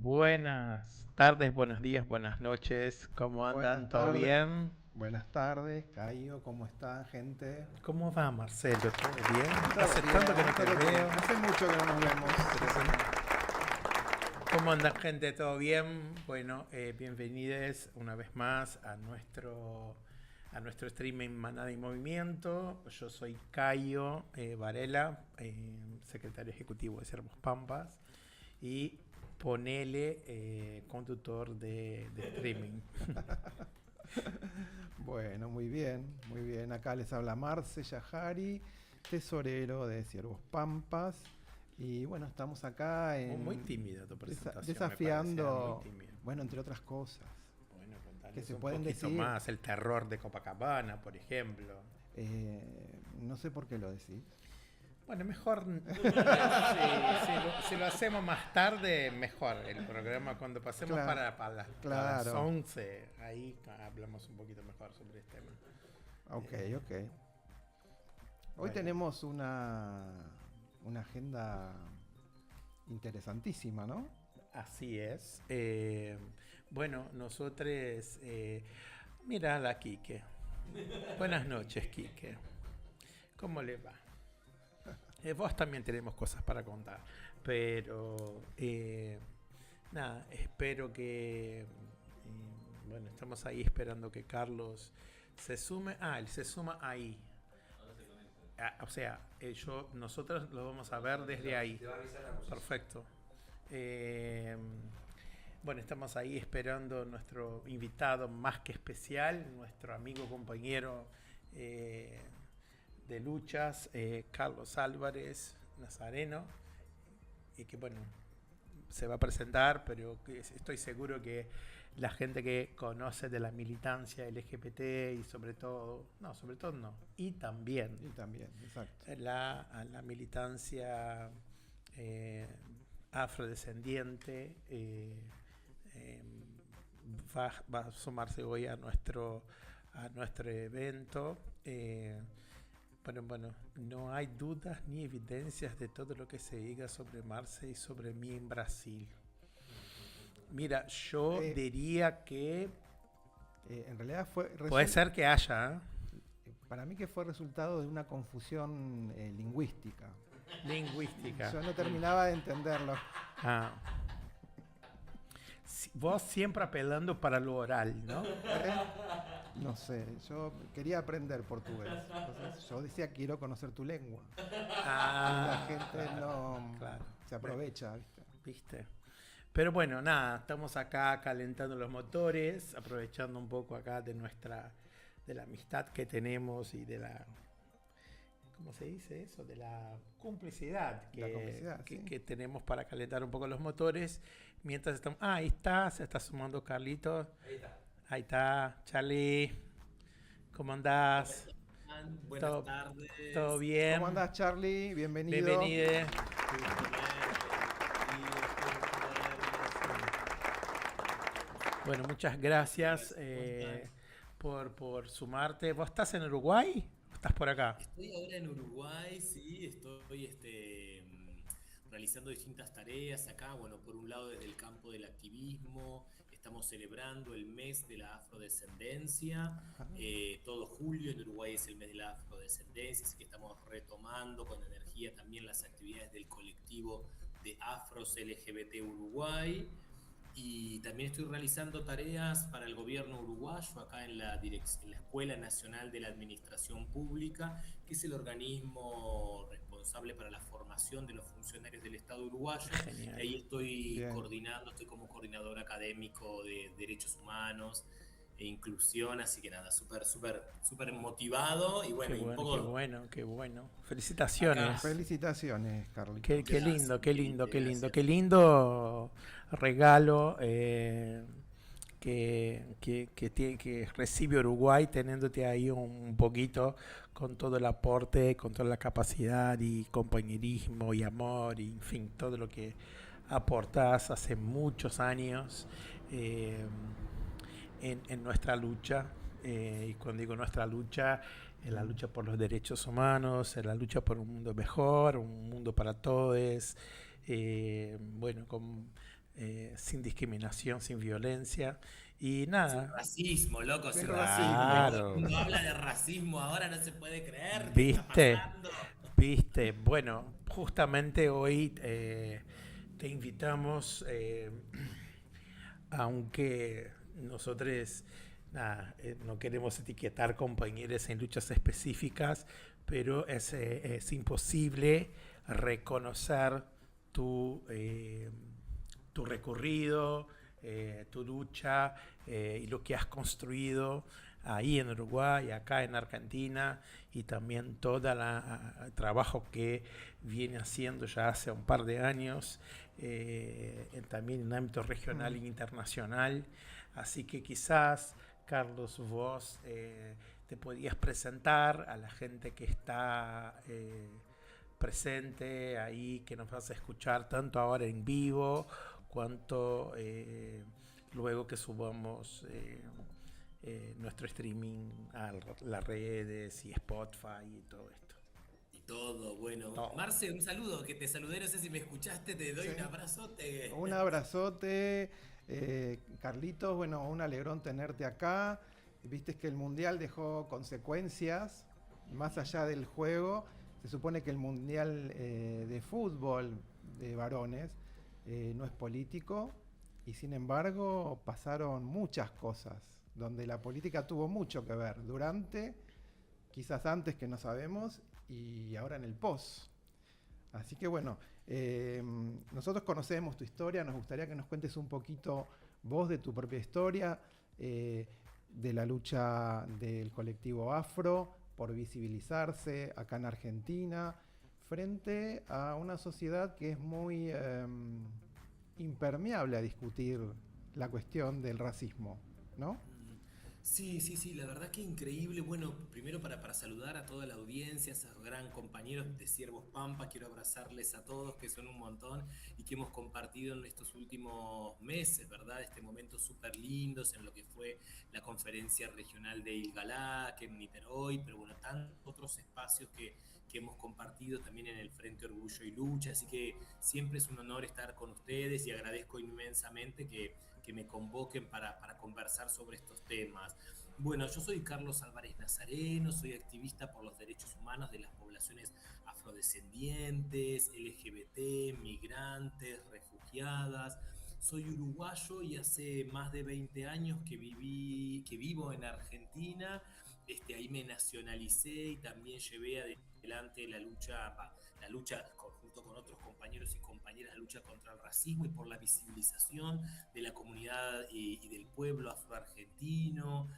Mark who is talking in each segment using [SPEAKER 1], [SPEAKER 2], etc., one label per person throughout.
[SPEAKER 1] Buenas tardes, buenos días, buenas noches. ¿Cómo andan?
[SPEAKER 2] Buenas
[SPEAKER 1] ¿Todo
[SPEAKER 2] tardes.
[SPEAKER 1] bien?
[SPEAKER 2] Buenas tardes, Caio, ¿cómo está, gente?
[SPEAKER 1] ¿Cómo va, Marcelo? ¿Todo bien?
[SPEAKER 2] Todo
[SPEAKER 1] Hace tanto que
[SPEAKER 2] bien,
[SPEAKER 1] no te
[SPEAKER 2] todo bien.
[SPEAKER 1] veo.
[SPEAKER 2] Hace mucho que no nos vemos, pero bueno.
[SPEAKER 1] ¿Cómo andan, gente? ¿Todo bien? Bueno, bienvenidos una vez más a nuestro streaming Manada y Movimiento. Yo soy Caio Varela, secretario ejecutivo de Sermos Pampas y ponele conductor de streaming.
[SPEAKER 2] Bueno, muy bien, muy bien. Acá les habla Marce Yajari, tesorero de Ciervos Pampas. Y bueno, estamos acá
[SPEAKER 1] Muy tímida tu presentación, me parece, muy
[SPEAKER 2] desafiando,
[SPEAKER 1] tímida.
[SPEAKER 2] bueno, entre otras cosas,
[SPEAKER 1] Bueno,
[SPEAKER 2] que
[SPEAKER 1] contanos
[SPEAKER 2] se
[SPEAKER 1] un
[SPEAKER 2] pueden
[SPEAKER 1] poquito
[SPEAKER 2] decir,
[SPEAKER 1] más, el terror de Copacabana, por ejemplo.
[SPEAKER 2] no sé por qué lo decís.
[SPEAKER 1] Bueno, mejor, si lo hacemos más tarde, mejor. El programa, cuando pasemos
[SPEAKER 2] Claro,
[SPEAKER 1] para las
[SPEAKER 2] claro.
[SPEAKER 1] 11, ahí hablamos un poquito mejor sobre este tema.
[SPEAKER 2] Ok,
[SPEAKER 1] Eh,
[SPEAKER 2] ok. Hoy
[SPEAKER 1] bueno,
[SPEAKER 2] tenemos una agenda interesantísima, ¿no?
[SPEAKER 1] así es. Bueno, nosotros, mira la Quique. Buenas noches, Quique. ¿Cómo le va? Vos también tenemos cosas para contar, pero nada, espero que, bueno, estamos ahí esperando que Carlos se sume. Ah, él se suma ahí. O sea, nosotros lo vamos a ver desde ahí. Perfecto. Eh, bueno, estamos ahí esperando nuestro invitado más que especial, nuestro amigo compañero eh, de luchas, Carlos Álvarez Nazareno, y que bueno, se va a presentar, pero estoy seguro que la gente que conoce de la militancia LGBT y sobre todo no, y también
[SPEAKER 2] Y también, exacto.
[SPEAKER 1] a la militancia eh, afrodescendiente eh, va a sumarse hoy a nuestro evento. Bueno, no hay dudas ni evidencias de todo lo que se diga sobre Marce y sobre mí en Brasil. Mira, yo
[SPEAKER 2] Eh,
[SPEAKER 1] diría que
[SPEAKER 2] en realidad
[SPEAKER 1] puede ser que haya, ¿eh?
[SPEAKER 2] para mí que fue resultado de una confusión lingüística.
[SPEAKER 1] Lingüística.
[SPEAKER 2] Yo no terminaba de entenderlo.
[SPEAKER 1] Ah, vos siempre apelando para lo oral, ¿no?
[SPEAKER 2] ¿Eh? No sé, yo quería aprender portugués. Entonces yo decía quiero conocer tu lengua. Y la gente no
[SPEAKER 1] Claro.
[SPEAKER 2] se
[SPEAKER 1] Bueno,
[SPEAKER 2] aprovecha, ¿viste?
[SPEAKER 1] viste. Pero bueno, nada, estamos acá calentando los motores, aprovechando un poco acá de la amistad que tenemos y de la, ¿cómo se dice eso? De la complicidad
[SPEAKER 2] La
[SPEAKER 1] que,
[SPEAKER 2] complicidad,
[SPEAKER 1] que,
[SPEAKER 2] sí.
[SPEAKER 1] que tenemos para calentar un poco los motores. Mientras estamos. Ah, ahí está, se está sumando Carlitos. Ahí está, Charlie. ¿Cómo
[SPEAKER 3] ¿Cómo
[SPEAKER 1] andás?
[SPEAKER 3] están? Buenas
[SPEAKER 1] ¿Todo, todo
[SPEAKER 3] tardes.
[SPEAKER 2] ¿Cómo
[SPEAKER 1] bien?
[SPEAKER 2] andás, Charlie? Bienvenido.
[SPEAKER 1] Bienvenido.
[SPEAKER 3] Gusto verles. Bienvenidos, qué gusto verles.
[SPEAKER 1] Bueno, muchas
[SPEAKER 3] Muchas
[SPEAKER 1] gracias
[SPEAKER 3] gracias. ¿Cómo están?
[SPEAKER 1] por sumarte. ¿Vos estás en Uruguay? ¿O estás por acá?
[SPEAKER 3] Estoy ahora en Uruguay, sí, estoy realizando distintas tareas acá. Bueno, por un lado desde el campo del activismo, estamos celebrando el mes de la afrodescendencia. Todo julio en Uruguay es el mes de la afrodescendencia, así que estamos retomando con energía también las actividades del colectivo de Afros LGBT Uruguay. Y también estoy realizando tareas para el gobierno uruguayo acá en la Escuela Nacional de la Administración Pública, que es el organismo responsable para la formación de los funcionarios del Estado uruguayo. Y
[SPEAKER 1] Genial.
[SPEAKER 3] ahí estoy
[SPEAKER 2] Bien.
[SPEAKER 3] coordinando, estoy como coordinador académico de derechos humanos e inclusión, así que nada, súper, súper, súper motivado y
[SPEAKER 1] Qué
[SPEAKER 3] bueno, y un
[SPEAKER 1] bueno, qué
[SPEAKER 3] poco
[SPEAKER 1] bueno, qué bueno.
[SPEAKER 3] acá.
[SPEAKER 1] Felicitaciones.
[SPEAKER 2] Felicitaciones, Carlitos.
[SPEAKER 1] Qué
[SPEAKER 3] Gracias,
[SPEAKER 1] lindo, qué lindo, qué lindo,
[SPEAKER 3] gracias.
[SPEAKER 1] qué lindo regalo que recibe Uruguay teniéndote ahí un poquito con todo el aporte, con toda la capacidad y compañerismo y amor y en fin, todo lo que aportás hace muchos años eh, en nuestra lucha. Y cuando digo nuestra lucha, en la lucha por los derechos humanos, en la lucha por un mundo mejor, un mundo para todos. Bueno, sin discriminación, sin violencia. Y nada.
[SPEAKER 3] Sin racismo, loco, sin
[SPEAKER 1] claro.
[SPEAKER 3] racismo. Cuando habla de racismo ahora no se puede creer.
[SPEAKER 1] ¿Viste?
[SPEAKER 3] ¿Qué está pasando?
[SPEAKER 1] ¿Viste? Bueno, justamente hoy te invitamos, aunque nosotros no queremos etiquetar compañeros en luchas específicas, pero es imposible reconocer tu recorrido, tu lucha y lo que has construido ahí en Uruguay, acá en Argentina, y también todo el trabajo que viene haciendo ya hace un par de años, también en ámbito regional e internacional. Así que quizás, Carlos, vos te podías presentar a la gente que está presente ahí, que nos vas a escuchar tanto ahora en vivo, cuanto luego que subamos nuestro streaming a las redes y Spotify y todo esto.
[SPEAKER 3] Y todo, bueno.
[SPEAKER 1] Todo.
[SPEAKER 3] Marce, un saludo, que te saludé, no sé si me escuchaste, te doy un abrazote.
[SPEAKER 2] Un abrazote, Carlitos, bueno, un alegrón tenerte acá. Viste que el Mundial dejó consecuencias, más allá del juego. Se supone que el Mundial de fútbol de varones no es político, y sin embargo pasaron muchas cosas donde la política tuvo mucho que ver durante, quizás antes, que no sabemos, y ahora en el post. Así que bueno, nosotros conocemos tu historia, nos gustaría que nos cuentes un poquito vos de tu propia historia, de la lucha del colectivo afro por visibilizarse acá en Argentina, frente a una sociedad que es muy impermeable a discutir la cuestión del racismo, ¿no?
[SPEAKER 3] Sí, la verdad que increíble. Bueno, primero para saludar a toda la audiencia, a esos gran compañeros de Ciervos Pampa, quiero abrazarles a todos, que son un montón y que hemos compartido en estos últimos meses, ¿verdad? Este momento súper lindos en lo que fue la conferencia regional de Ilgalá, que en Niterói, pero bueno, tantos otros espacios que hemos compartido también en el Frente Orgullo y Lucha, así que siempre es un honor estar con ustedes y agradezco inmensamente que me convoquen para conversar sobre estos temas. Bueno, yo soy Carlos Álvarez Nazareno, soy activista por los derechos humanos de las poblaciones afrodescendientes, LGBT, migrantes, refugiadas. Soy uruguayo y hace más de 20 años que vivo en Argentina. Ahí me nacionalicé y también llevé adelante la lucha junto con otros compañeros y compañeras, la lucha contra el racismo y por la visibilización de la comunidad y del pueblo afroargentino.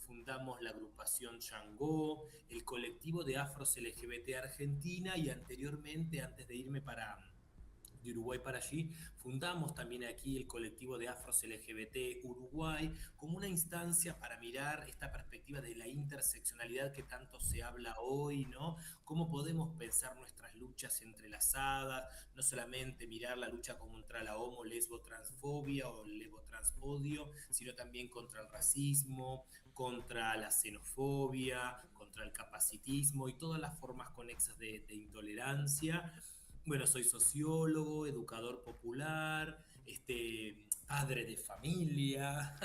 [SPEAKER 3] Fundamos la agrupación Yangó, el colectivo de afros LGBT Argentina, y anteriormente, antes de irme de Uruguay para allí, fundamos también aquí el colectivo de afros LGBT Uruguay como una instancia para mirar esta perspectiva de la interseccionalidad que tanto se habla hoy, ¿no? Cómo podemos pensar nuestras luchas entrelazadas, no solamente mirar la lucha contra la homo, lesbo, transfobia o lesbo-transodio, sino también contra el racismo, contra la xenofobia, contra el capacitismo y todas las formas conexas de intolerancia. Bueno, soy sociólogo, educador popular, padre de familia,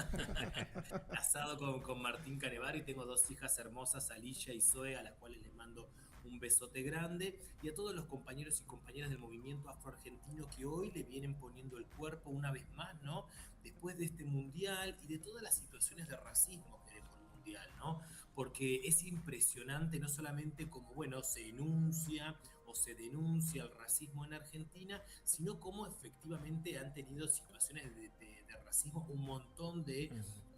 [SPEAKER 3] casado con Martín Canevari, y tengo 2 hijas hermosas, Alicia y Zoe, a las cuales les mando un besote grande, y a todos los compañeros y compañeras del movimiento afroargentino que hoy le vienen poniendo el cuerpo una vez más, ¿no? Después de este mundial y de todas las situaciones de racismo que dejó el mundial, ¿no? Porque es impresionante no solamente como, bueno, se enuncia o se denuncia el racismo en Argentina, sino cómo efectivamente han tenido situaciones de racismo un montón de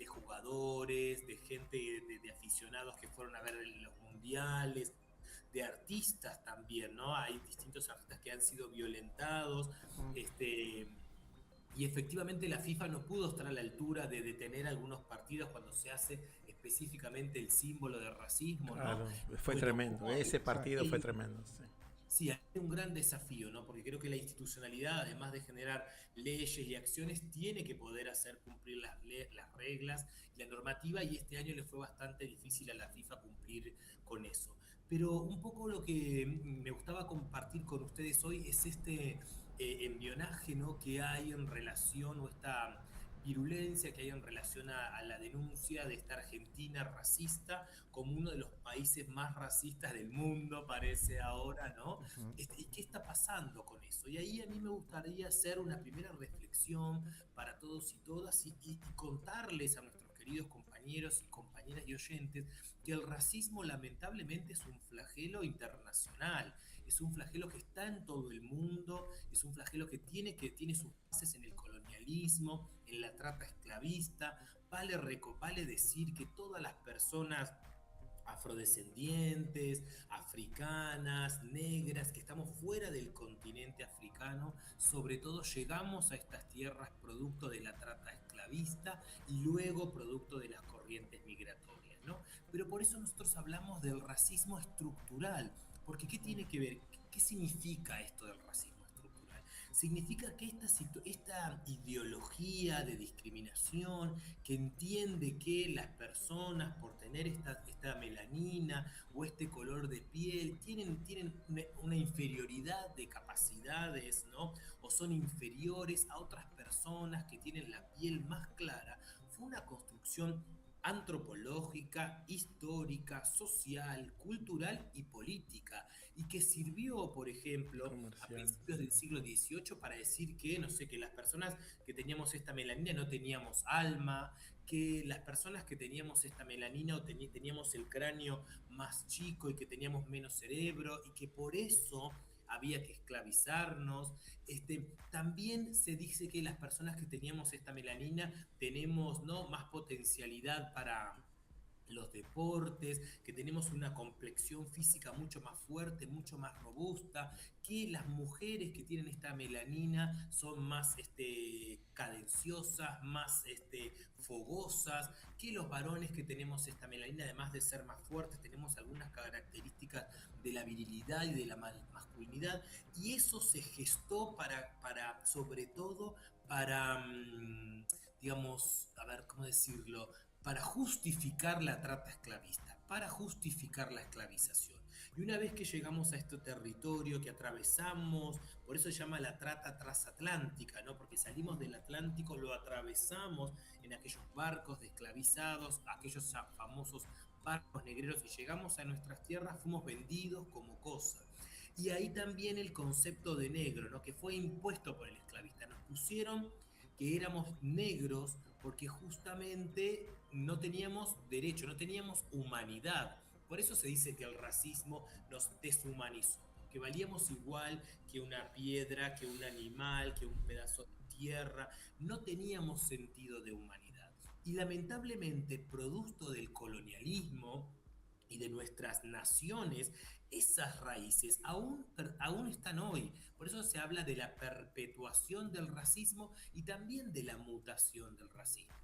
[SPEAKER 3] jugadores, de gente, de aficionados que fueron a ver los mundiales, de artistas también, ¿no? Hay distintos artistas que han sido violentados, y efectivamente la FIFA no pudo estar a la altura de detener algunos partidos cuando se hace específicamente el símbolo de racismo, ¿no?
[SPEAKER 1] Claro, fue tremendo, ese partido fue tremendo, sí.
[SPEAKER 3] Sí, hay un gran desafío, ¿no? Porque creo que la institucionalidad, además de generar leyes y acciones, tiene que poder hacer cumplir las reglas y la normativa, y este año le fue bastante difícil a la FIFA cumplir con eso. Pero un poco lo que me gustaba compartir con ustedes hoy es espionaje, ¿no?, que hay en relación, o esta virulencia que hay en relación a la denuncia de esta Argentina racista como uno de los países más racistas del mundo, parece ahora, ¿no?
[SPEAKER 2] Ujú.
[SPEAKER 3] ¿Y qué está pasando con eso? Y ahí a mí me gustaría hacer una primera reflexión para todos y todas y contarles a nuestros queridos compañeros y compañeras y oyentes que el racismo lamentablemente es un flagelo internacional, es un flagelo que está en todo el mundo, es un flagelo que tiene sus bases en el colonialismo, en la trata esclavista. Vale decir que todas las personas afrodescendientes, africanas, negras, que estamos fuera del continente africano, sobre todo llegamos a estas tierras producto de la trata esclavista y luego producto de las corrientes migratorias, ¿no? Pero por eso nosotros hablamos del racismo estructural, porque ¿qué tiene que ver? ¿Qué significa esto del racismo estructural? Significa que esta ideología de discriminación que entiende que las personas por tener esta melanina o este color de piel tienen una inferioridad de capacidades, ¿no? O son inferiores a otras personas que tienen la piel más clara, fue una construcción antropológica, histórica, social, cultural y política, y que sirvió, por ejemplo, a
[SPEAKER 1] Comercial.
[SPEAKER 3] principios del siglo XVIII para decir que, no sé, que las personas que teníamos esta melanina no teníamos alma, que las personas que teníamos esta melanina o teníamos el cráneo más chico y que teníamos menos cerebro y que por eso había que esclavizarnos. También se dice que las personas que teníamos esta melanina tenemos, ¿no?, más potencialidad para los deportes, que tenemos una complexión física mucho más fuerte, mucho más robusta, que las mujeres que tienen esta melanina son más cadenciosas, más fogosas, que los varones que tenemos esta melanina, además de ser más fuertes, tenemos algunas características de la virilidad y de la masculinidad, y eso se gestó para sobre todo, para, digamos, a ver, ¿cómo decirlo?, para justificar la trata esclavista, para justificar la esclavización. Y una vez que llegamos a este territorio, que atravesamos, por eso se llama la trata transatlántica, ¿no? Porque salimos del Atlántico, lo atravesamos en aquellos barcos de esclavizados, aquellos famosos barcos negreros, y llegamos a nuestras tierras, fuimos vendidos como cosa. Y ahí también el concepto de negro, ¿no?, que fue impuesto por el esclavista. Nos pusieron que éramos negros porque justamente no teníamos derecho, no teníamos humanidad. Por eso se dice que el racismo nos deshumanizó, que valíamos igual que una piedra, que un animal, que un pedazo de tierra, no teníamos sentido de humanidad. Y lamentablemente, producto del colonialismo y de nuestras naciones, esas raíces aún están hoy. Por eso se habla de la perpetuación del racismo y también de la mutación del racismo.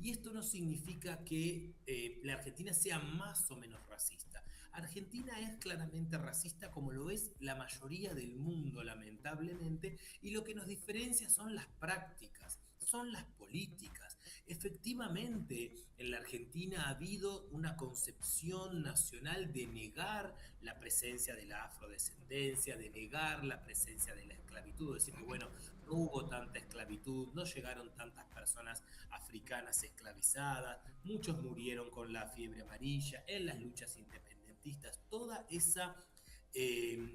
[SPEAKER 3] Y esto no significa que la Argentina sea más o menos racista. Argentina es claramente racista, como lo es la mayoría del mundo, lamentablemente, y lo que nos diferencia son las prácticas, son las políticas. Efectivamente, en la Argentina ha habido una concepción nacional de negar la presencia de la afrodescendencia, de negar la presencia de la esclavitud, decir que, bueno, no hubo tanta esclavitud, no llegaron tantas personas africanas esclavizadas, muchos murieron con la fiebre amarilla, en las luchas independentistas, toda esa,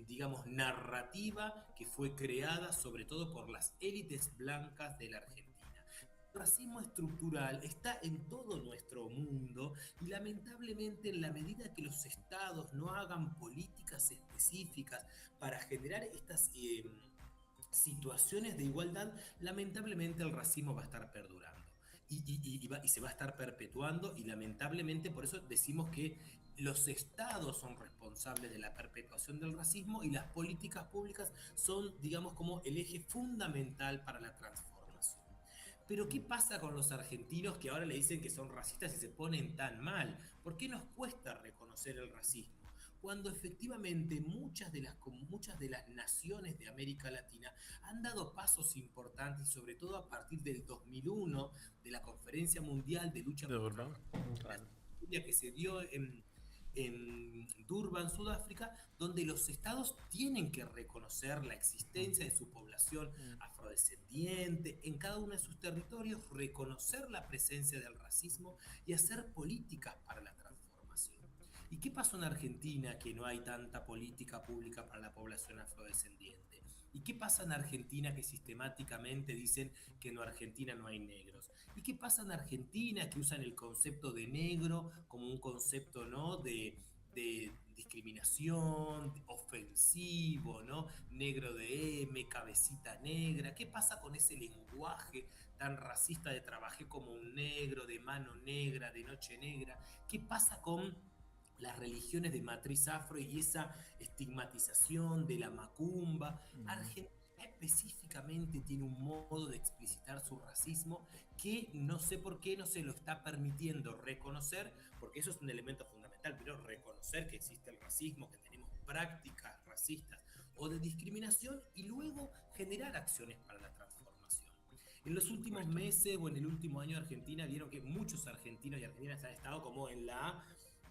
[SPEAKER 3] digamos, narrativa que fue creada sobre todo por las élites blancas de la Argentina. El racismo estructural está en todo nuestro mundo y lamentablemente, en la medida que los estados no hagan políticas específicas para generar estas situaciones de igualdad, lamentablemente el racismo va a estar perdurando y se va a estar perpetuando, y lamentablemente por eso decimos que los estados son responsables de la perpetuación del racismo y las políticas públicas son, digamos, como el eje fundamental para la transformación. Pero ¿qué pasa con los argentinos que ahora le dicen que son racistas y se ponen tan mal? ¿Por qué nos cuesta reconocer el racismo? Cuando efectivamente muchas de las naciones de América Latina han dado pasos importantes, y sobre todo a partir del 2001, de la Conferencia Mundial de Lucha
[SPEAKER 1] De
[SPEAKER 3] contra
[SPEAKER 1] verdad.
[SPEAKER 3] la
[SPEAKER 1] Claro.
[SPEAKER 3] que se dio en Durban, Sudáfrica, donde los estados tienen que reconocer la existencia de su población afrodescendiente en cada uno de sus territorios, reconocer la presencia del racismo y hacer políticas para la transformación. ¿Y qué pasó en Argentina que no hay tanta política pública para la población afrodescendiente? ¿Y qué pasa en Argentina que sistemáticamente dicen que en Argentina no hay negros? ¿Y qué pasa en Argentina que usan el concepto de negro como un concepto, ¿no?, de discriminación, ofensivo, ¿no? Negro de M, cabecita negra. ¿Qué pasa con ese lenguaje tan racista de trabajé como un negro, de mano negra, de noche negra? ¿Qué pasa con las religiones de matriz afro y esa estigmatización de la macumba? Argentina específicamente tiene un modo de explicitar su racismo que no sé por qué no se lo está permitiendo reconocer, porque eso es un elemento fundamental, pero reconocer que existe el racismo, que tenemos prácticas racistas o de discriminación y luego generar acciones para la transformación. En los últimos meses o en el último año de Argentina vieron que muchos argentinos y argentinas han estado como en la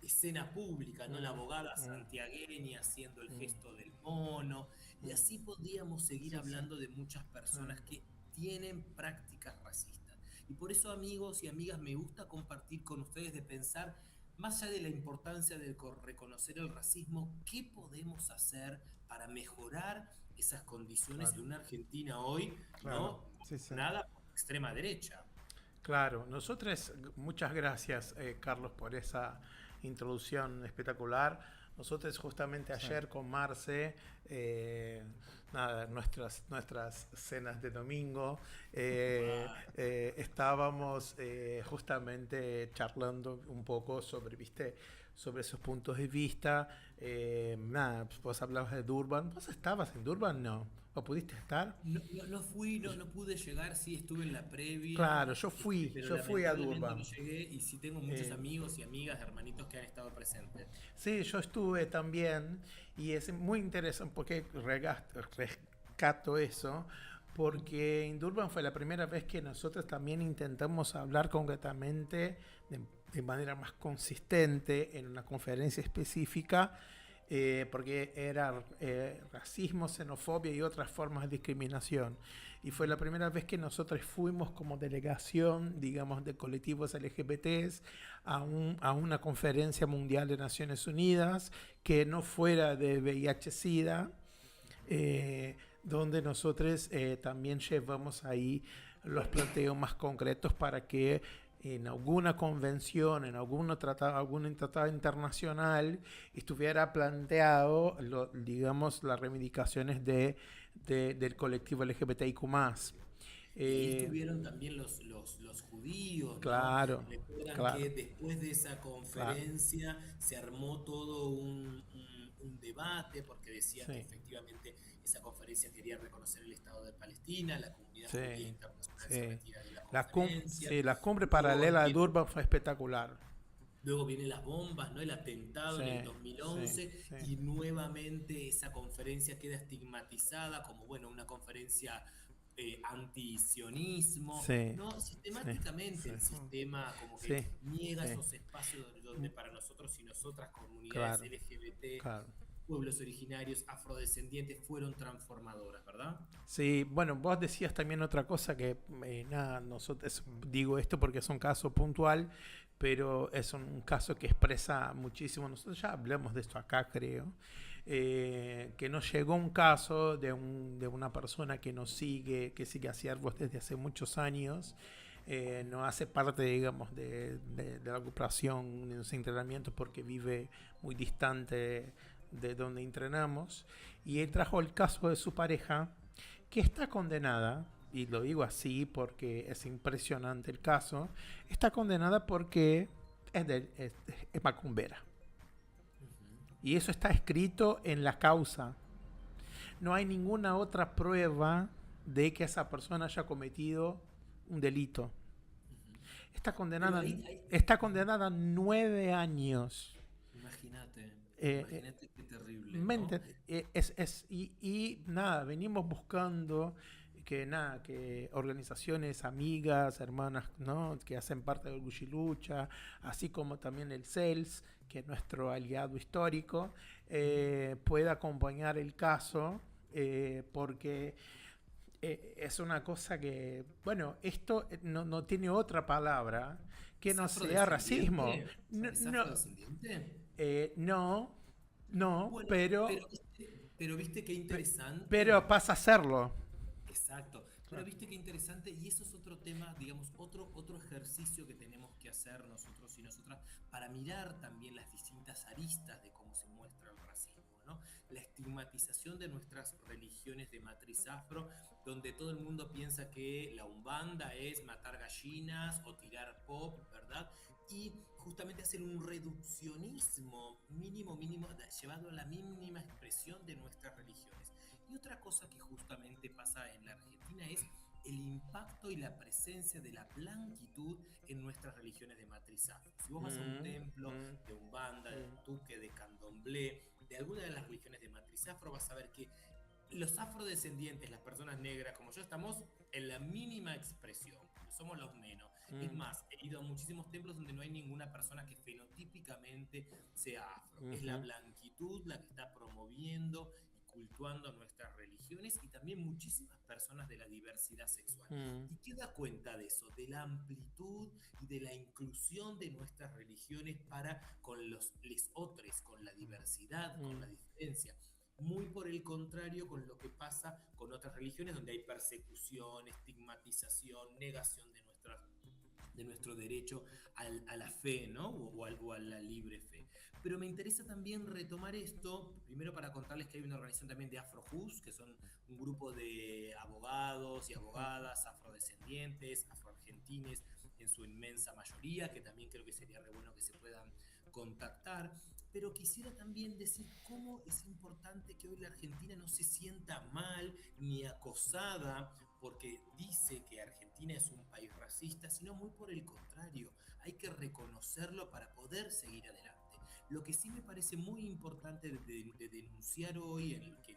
[SPEAKER 3] escena pública, ¿no? La abogada santiagueña haciendo el gesto del mono, y así podríamos seguir hablando de muchas personas que tienen prácticas racistas. Y por eso, amigos y amigas, me gusta compartir con ustedes de pensar, más allá de la importancia de reconocer el racismo, ¿qué podemos hacer para mejorar esas condiciones en una Argentina hoy, ¿no? Nada por la extrema derecha.
[SPEAKER 1] Claro, nosotros, muchas gracias, Carlos, por esa introducción espectacular. Nosotros justamente ayer con Marce, nuestras cenas de domingo, estábamos justamente charlando un poco sobre, sobre esos puntos de vista. Vos hablabas de Durban. ¿Vos estabas en Durban? No. ¿O pudiste estar?
[SPEAKER 3] No fui, no pude llegar, sí estuve en la previa.
[SPEAKER 1] Claro, yo fui a Durban.
[SPEAKER 3] No llegué y sí tengo muchos amigos y amigas, hermanitos que han estado presentes.
[SPEAKER 1] Sí, yo estuve también y es muy interesante porque rescato eso, porque en Durban fue la primera vez que nosotros también intentamos hablar concretamente, de manera más consistente, en una conferencia específica, porque era racismo, xenofobia y otras formas de discriminación. Y fue la primera vez que nosotros fuimos como delegación, digamos, de colectivos LGBTs a una conferencia mundial de Naciones Unidas que no fuera de VIH-Sida, donde nosotros también llevamos ahí los planteos más concretos para que en alguna convención, en algún tratado internacional, estuviera planteado, digamos, las reivindicaciones del colectivo LGBTIQ+.
[SPEAKER 3] Y estuvieron también los judíos,
[SPEAKER 1] claro,
[SPEAKER 3] ¿no? Recuerdan
[SPEAKER 1] claro,
[SPEAKER 3] que después de esa conferencia se armó todo un debate, porque decían que efectivamente esa conferencia quería reconocer el Estado de Palestina, la comunidad judía internacional se retira de la conferencia.
[SPEAKER 1] La cumbre paralela de Durban fue espectacular.
[SPEAKER 3] Luego vienen las bombas, ¿no? El atentado en el 2011 y nuevamente esa conferencia queda estigmatizada como, bueno, una conferencia antisionismo, ¿no? Sistemáticamente el sistema como que niega esos espacios donde para nosotros y nosotras, comunidades LGBT, pueblos originarios, afrodescendientes, fueron transformadoras, ¿verdad?
[SPEAKER 1] Sí, bueno, vos decías también otra cosa que, nosotros digo esto porque es un caso puntual, pero es un caso que expresa muchísimo. Nosotros ya hablamos de esto acá, creo. Que nos llegó un caso de una persona que sigue a Ciervos desde hace muchos años, no hace parte, digamos, de la agrupación de los entrenamientos porque vive muy distante de donde entrenamos, y él trajo el caso de su pareja que está condenada, y lo digo así porque es impresionante el caso, está condenada porque es macumbera. Y eso está escrito en la causa. No hay ninguna otra prueba de que esa persona haya cometido un delito. Está condenada a 9 años.
[SPEAKER 3] Imagínate qué terrible, ¿no?
[SPEAKER 1] Y nada, venimos buscando que organizaciones amigas, hermanas, ¿no? Que hacen parte de Orgullo y Lucha, así como también el CELS, que es nuestro aliado histórico, pueda acompañar el caso, porque es una cosa que, bueno, esto no tiene otra palabra que no sea racismo.
[SPEAKER 3] ¿Es afrodescendiente?
[SPEAKER 1] No,
[SPEAKER 3] Bueno,
[SPEAKER 1] pero,
[SPEAKER 3] pero viste qué interesante.
[SPEAKER 1] pero pasa a serlo.
[SPEAKER 3] Exacto. Pero
[SPEAKER 1] Claro.
[SPEAKER 3] viste qué interesante, y eso es otro tema, digamos, otro ejercicio que tenemos que hacer nosotros y nosotras para mirar también las distintas aristas de cómo se muestra el racismo, ¿no? La estigmatización de nuestras religiones de matriz afro, donde todo el mundo piensa que la umbanda es matar gallinas o tirar pop, ¿verdad? Y justamente hacer un reduccionismo mínimo, llevado a la mínima expresión de nuestras religiones. Y otra cosa que justamente pasa en la Argentina es el impacto y la presencia de la blanquitud en nuestras religiones de matriz afro. Si vos vas a un templo de Umbanda, de Tuque, de Candomblé, de alguna de las religiones de matriz afro, vas a ver que los afrodescendientes, las personas negras como yo, estamos en la mínima expresión, somos los menos. Es más, he ido a muchísimos templos donde no hay ninguna persona que fenotípicamente sea afro. Es la blanquitud la que está promoviendo cultuando nuestras religiones y también muchísimas personas de la diversidad sexual. ¿Y qué da cuenta de eso? De la amplitud y de la inclusión de nuestras religiones para con los lesotres, con la diversidad, con la diferencia. Muy por el contrario con lo que pasa con otras religiones donde hay persecución, estigmatización, negación de nuestro derecho a la fe, ¿no? O a la libre fe. Pero me interesa también retomar esto, primero para contarles que hay una organización también de AfroJus, que son un grupo de abogados y abogadas afrodescendientes, afroargentines en su inmensa mayoría, que también creo que sería re bueno que se puedan contactar. Pero quisiera también decir cómo es importante que hoy la Argentina no se sienta mal ni acosada porque dice que Argentina es un país racista, sino muy por el contrario, hay que reconocerlo para poder seguir adelante. Lo que sí me parece muy importante de denunciar hoy en lo que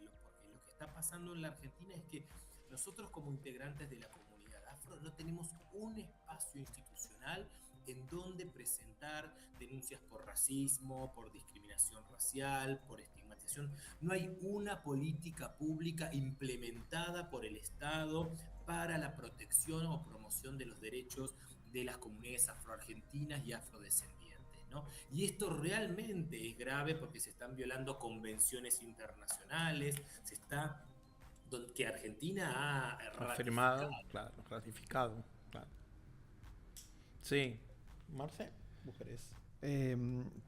[SPEAKER 3] está pasando en la Argentina es que nosotros como integrantes de la comunidad afro no tenemos un espacio institucional en donde presentar denuncias por racismo, por discriminación racial, por estigmatización. No hay una política pública implementada por el Estado para la protección o promoción de los derechos de las comunidades afroargentinas y afrodescendientes, ¿no? Y esto realmente es grave porque se están violando convenciones internacionales, que Argentina ha
[SPEAKER 1] Afirmado, claro, ratificado, claro. Sí. Marce, mujeres.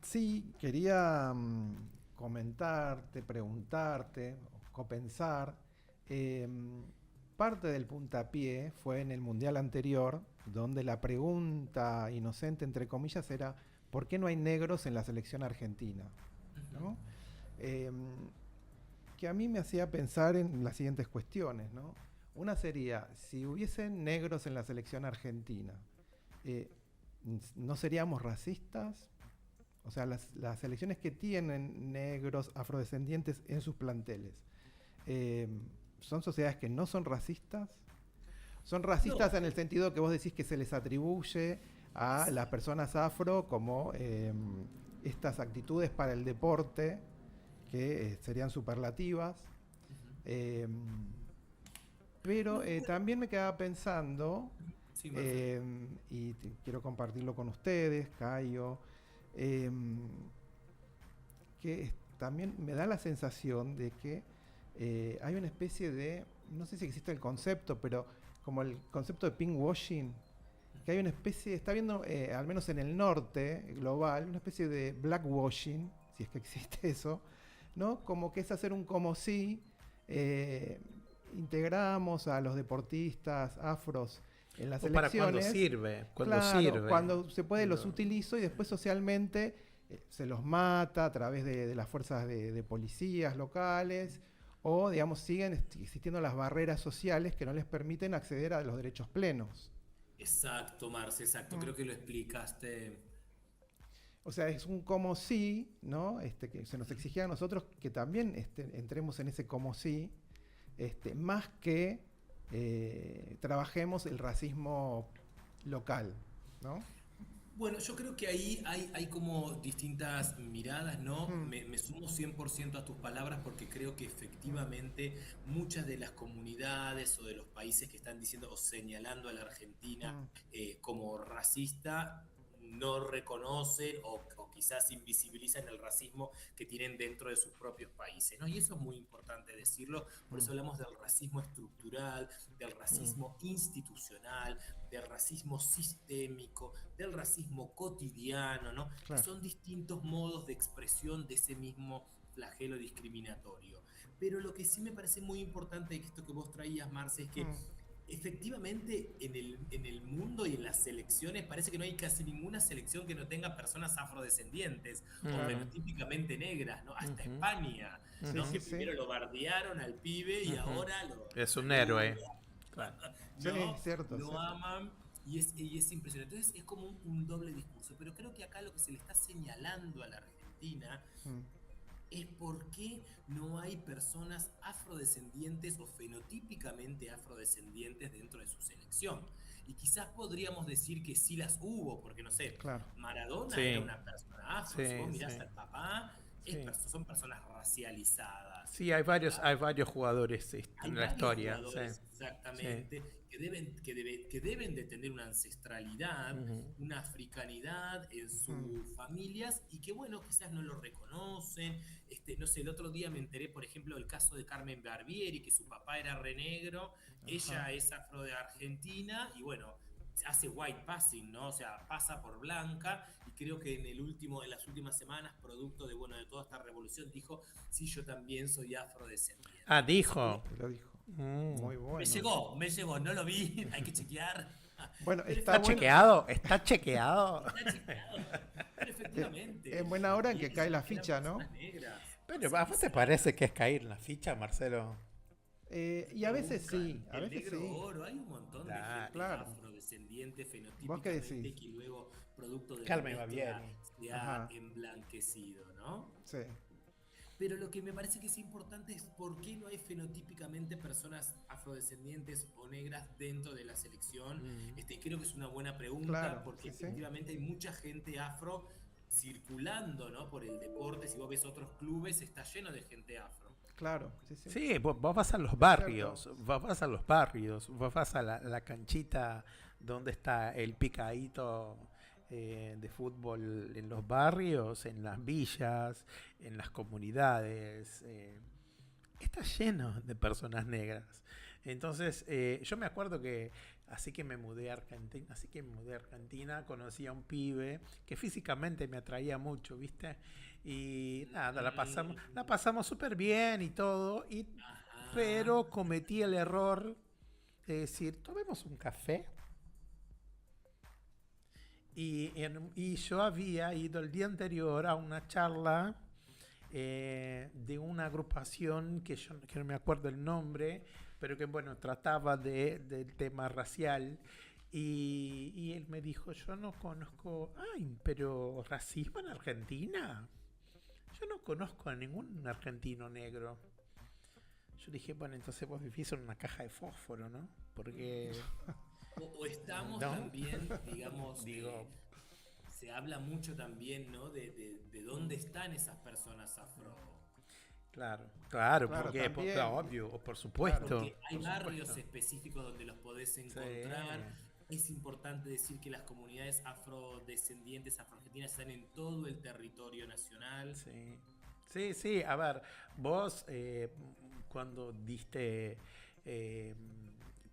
[SPEAKER 2] Sí, quería comentarte, preguntarte, copensar. Parte del puntapié fue en el mundial anterior, donde la pregunta inocente, entre comillas, era ¿por qué no hay negros en la selección argentina? ¿No? Que a mí me hacía pensar en las siguientes cuestiones, ¿no? Una sería, si hubiesen negros en la selección argentina, ¿no seríamos racistas? O sea, las selecciones que tienen negros afrodescendientes en sus planteles, ¿son sociedades que no son racistas? Son racistas en el sentido que vos decís que se les atribuye a las personas afro como estas actitudes para el deporte que serían superlativas. Pero también me quedaba pensando,
[SPEAKER 3] Sí,
[SPEAKER 2] y quiero compartirlo con ustedes, Cayo, que también me da la sensación de que hay una especie de, no sé si existe el concepto, pero como el concepto de pinkwashing, que hay una especie, está viendo, al menos en el norte global, una especie de blackwashing, si es que existe eso, ¿no? Como que es hacer un como si integramos a los deportistas afros en las
[SPEAKER 1] Para
[SPEAKER 2] elecciones.
[SPEAKER 1] Cuando sirve.
[SPEAKER 2] Cuando se puede los utilizo y después socialmente se los mata a través de las fuerzas de policías locales o, digamos, siguen existiendo las barreras sociales que no les permiten acceder a los derechos plenos.
[SPEAKER 3] Exacto, Marce, exacto. Creo que lo explicaste.
[SPEAKER 2] O sea, es un como si, ¿no? Que se nos exigía a nosotros que también entremos en ese como si, más que trabajemos el racismo local, ¿no?
[SPEAKER 3] Bueno, yo creo que ahí hay como distintas miradas, ¿no? Me sumo 100% a tus palabras porque creo que efectivamente muchas de las comunidades o de los países que están diciendo o señalando a la Argentina como racista no reconocen o quizás invisibilizan el racismo que tienen dentro de sus propios países, ¿no? Y eso es muy importante decirlo, por eso hablamos del racismo estructural, del racismo institucional, del racismo sistémico, del racismo cotidiano, ¿no? Que
[SPEAKER 2] Claro.
[SPEAKER 3] son distintos modos de expresión de ese mismo flagelo discriminatorio. Pero lo que sí me parece muy importante de esto que vos traías, Marce, es que efectivamente en el mundo y en las selecciones parece que no hay casi ninguna selección que no tenga personas afrodescendientes o
[SPEAKER 2] Claro.
[SPEAKER 3] fenotípicamente negras, ¿no? Hasta España,
[SPEAKER 2] Sí,
[SPEAKER 3] ¿no?
[SPEAKER 2] sí,
[SPEAKER 3] Que
[SPEAKER 2] sí.
[SPEAKER 3] primero lo bardearon al pibe y ahora lo
[SPEAKER 1] Es un héroe.
[SPEAKER 3] saludan,
[SPEAKER 1] Claro.
[SPEAKER 2] Sí,
[SPEAKER 3] ¿no?
[SPEAKER 2] cierto,
[SPEAKER 3] Lo
[SPEAKER 2] cierto.
[SPEAKER 3] aman y es impresionante. Entonces es como un doble discurso. Pero creo que acá lo que se le está señalando a la Argentina
[SPEAKER 2] Mm,
[SPEAKER 3] es por qué no hay personas afrodescendientes o fenotípicamente afrodescendientes dentro de su selección. Y quizás podríamos decir que sí las hubo, porque no sé,
[SPEAKER 2] claro.
[SPEAKER 3] Maradona era
[SPEAKER 1] Sí,
[SPEAKER 3] una persona afro, si
[SPEAKER 1] sí,
[SPEAKER 3] vos
[SPEAKER 1] sí,
[SPEAKER 3] mirás al papá,
[SPEAKER 1] sí.
[SPEAKER 3] son personas racializadas.
[SPEAKER 1] Sí, hay varios jugadores
[SPEAKER 3] Hay
[SPEAKER 1] en la
[SPEAKER 3] varios
[SPEAKER 1] historia. Sí,
[SPEAKER 3] jugadores
[SPEAKER 1] sí.
[SPEAKER 3] exactamente que deben de tener una ancestralidad,
[SPEAKER 1] Ujú.
[SPEAKER 3] una africanidad en sus familias y que bueno, quizás no lo reconocen. No sé, el otro día me enteré, por ejemplo, del caso de Carmen Barbieri, que su papá era re negro, ella es afro de Argentina y bueno, hace white passing, ¿no? O sea, pasa por blanca y creo que en las últimas semanas, producto de, bueno, de toda esta revolución, dijo, sí, yo también soy afrodescendiente.
[SPEAKER 1] Ah,
[SPEAKER 3] Así que
[SPEAKER 1] dijo.
[SPEAKER 2] Lo dijo.
[SPEAKER 1] Mm.
[SPEAKER 2] Muy bueno.
[SPEAKER 3] me llegó, no lo vi, hay que chequear.
[SPEAKER 2] Bueno,
[SPEAKER 3] Pero
[SPEAKER 2] está
[SPEAKER 1] ¿Está
[SPEAKER 2] bueno.
[SPEAKER 1] chequeado? ¿Está chequeado?
[SPEAKER 3] está chequeado. Pero efectivamente.
[SPEAKER 2] En buena hora en que
[SPEAKER 3] eran
[SPEAKER 2] cae la ficha, ¿no?
[SPEAKER 3] personas negras,
[SPEAKER 1] Pero ¿a vos te parece que es caer en la ficha, Marcelo?
[SPEAKER 2] Y a veces
[SPEAKER 3] buscan
[SPEAKER 2] sí, a
[SPEAKER 3] el
[SPEAKER 2] veces
[SPEAKER 3] negro
[SPEAKER 2] sí.
[SPEAKER 3] oro, hay un montón de gente
[SPEAKER 2] Claro.
[SPEAKER 3] afrodescendiente
[SPEAKER 2] ¿Vos qué
[SPEAKER 3] fenotípicamente
[SPEAKER 2] decís?
[SPEAKER 3] que luego, producto de la
[SPEAKER 1] Carmen
[SPEAKER 3] mezcla,
[SPEAKER 1] Barbieri.
[SPEAKER 3] se ha
[SPEAKER 2] Ajá.
[SPEAKER 3] emblanquecido, ¿no?
[SPEAKER 2] Sí.
[SPEAKER 3] Pero lo que me parece que es importante es por qué no hay fenotípicamente personas afrodescendientes o negras dentro de la selección. Creo que es una buena pregunta
[SPEAKER 2] Claro,
[SPEAKER 3] porque
[SPEAKER 2] sí, sí.
[SPEAKER 3] efectivamente hay mucha gente afro circulando, ¿no? Por el deporte. Si vos ves otros clubes, está lleno de gente afro.
[SPEAKER 2] Claro, sí, sí.
[SPEAKER 1] Sí, vos vas a los
[SPEAKER 2] Es
[SPEAKER 1] barrios,
[SPEAKER 2] cierto.
[SPEAKER 1] vos vas a los barrios, vos vas a la canchita donde está el picadito de fútbol en los barrios, en las villas, en las comunidades. Está lleno de personas negras. Entonces, yo me acuerdo que así que me mudé a Argentina, conocí a un pibe que físicamente me atraía mucho, ¿viste? Y nada, la pasamos súper bien y todo,
[SPEAKER 3] Ajá.
[SPEAKER 1] pero cometí el error de decir, tomemos un café. Y yo había ido el día anterior a una charla de una agrupación que yo no me acuerdo el nombre, pero que bueno, trataba del tema racial. Y él me dijo, yo no conozco, ay, pero racismo en Argentina. Yo no conozco a ningún argentino negro. Yo dije, bueno, entonces vos vivís en una caja de fósforo, ¿no? Porque...
[SPEAKER 3] O estamos
[SPEAKER 1] ¿no?
[SPEAKER 3] también, digamos,
[SPEAKER 1] Digo,
[SPEAKER 3] se habla mucho también, ¿no? De dónde están esas personas afro.
[SPEAKER 1] claro,
[SPEAKER 2] Claro,
[SPEAKER 1] porque
[SPEAKER 2] también.
[SPEAKER 1] obvio, por supuesto.
[SPEAKER 3] Porque hay
[SPEAKER 1] por
[SPEAKER 3] barrios
[SPEAKER 1] supuesto.
[SPEAKER 3] específicos donde los podés encontrar. Es importante decir que las comunidades afrodescendientes afroargentinas están en todo el territorio nacional.
[SPEAKER 1] Sí, a ver, vos cuando diste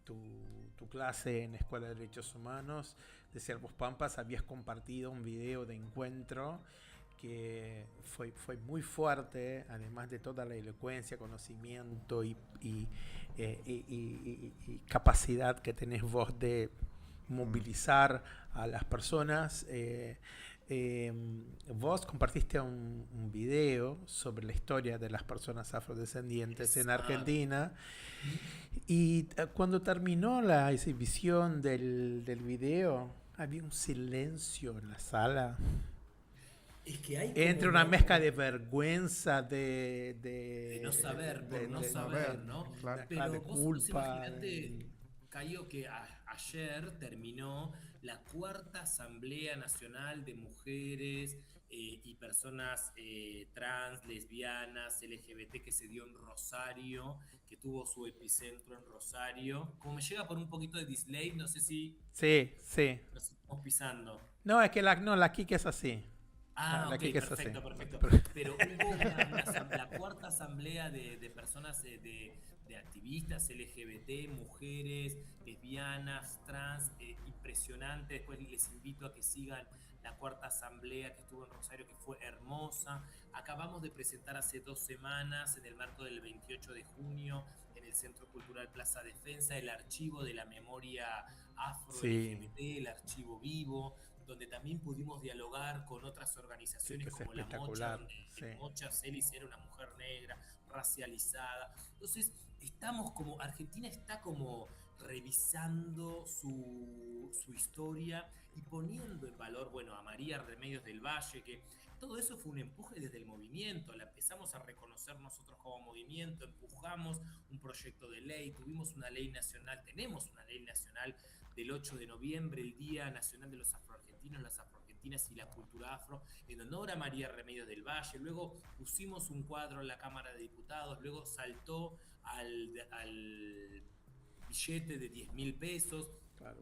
[SPEAKER 1] tu clase en Escuela de Derechos Humanos de Siervos Pampas, habías compartido un video de encuentro que fue muy fuerte, además de toda la elocuencia, conocimiento y capacidad que tenés vos de movilizar a las personas. Vos compartiste un video sobre la historia de las personas afrodescendientes en Argentina y cuando terminó la exhibición del video había un silencio en la sala.
[SPEAKER 3] Es que hay
[SPEAKER 1] Entre
[SPEAKER 3] como
[SPEAKER 1] una
[SPEAKER 3] una,
[SPEAKER 1] mezcla de vergüenza,
[SPEAKER 3] de no saber, por no
[SPEAKER 2] de no ver,
[SPEAKER 3] saber, ¿no?
[SPEAKER 2] claro.
[SPEAKER 1] de
[SPEAKER 3] Pero vos
[SPEAKER 1] culpa.
[SPEAKER 3] imaginate, Cayo, que ayer terminó la cuarta Asamblea Nacional de Mujeres y personas trans, lesbianas, LGBT que se dio en Rosario, que tuvo su epicentro en Rosario. Como me llega por un poquito de delay, no sé si
[SPEAKER 1] Sí, sí.
[SPEAKER 3] nos estamos pisando.
[SPEAKER 1] No, es que la Kike es así.
[SPEAKER 3] Ah,
[SPEAKER 1] La
[SPEAKER 3] ok,
[SPEAKER 1] Kike es así.
[SPEAKER 3] perfecto, perfecto.
[SPEAKER 1] Pero-
[SPEAKER 3] Pero hubo la cuarta asamblea de personas, de activistas LGBT, mujeres, lesbianas, trans, impresionante. Después les invito a que sigan la cuarta asamblea que estuvo en Rosario, que fue hermosa. Acabamos de presentar hace 2 semanas, en el marco del 28 de junio, en el Centro Cultural Plaza Defensa, el archivo de la memoria
[SPEAKER 1] sí,
[SPEAKER 3] afro-LGBT, el archivo vivo, donde también pudimos dialogar con otras
[SPEAKER 1] sí,
[SPEAKER 3] organizaciones
[SPEAKER 1] que es
[SPEAKER 3] como La Mocha,
[SPEAKER 1] espectacular.
[SPEAKER 3] donde
[SPEAKER 1] Sí,
[SPEAKER 3] Mocha Celis era una mujer negra, racializada. Entonces, estamos como, Argentina está como revisando su historia y poniendo en valor, bueno, a María Remedios del Valle, que todo eso fue un empuje desde el movimiento, la empezamos a reconocer nosotros como movimiento, empujamos un proyecto de ley, tuvimos una ley nacional, tenemos una ley nacional del 8 de noviembre, el Día Nacional de los Afroargentinos, las Afroargentinas y la Cultura Afro, en honor a María Remedios del Valle. Luego pusimos un cuadro en la Cámara de Diputados, luego saltó al billete de 10.000 pesos.
[SPEAKER 1] claro.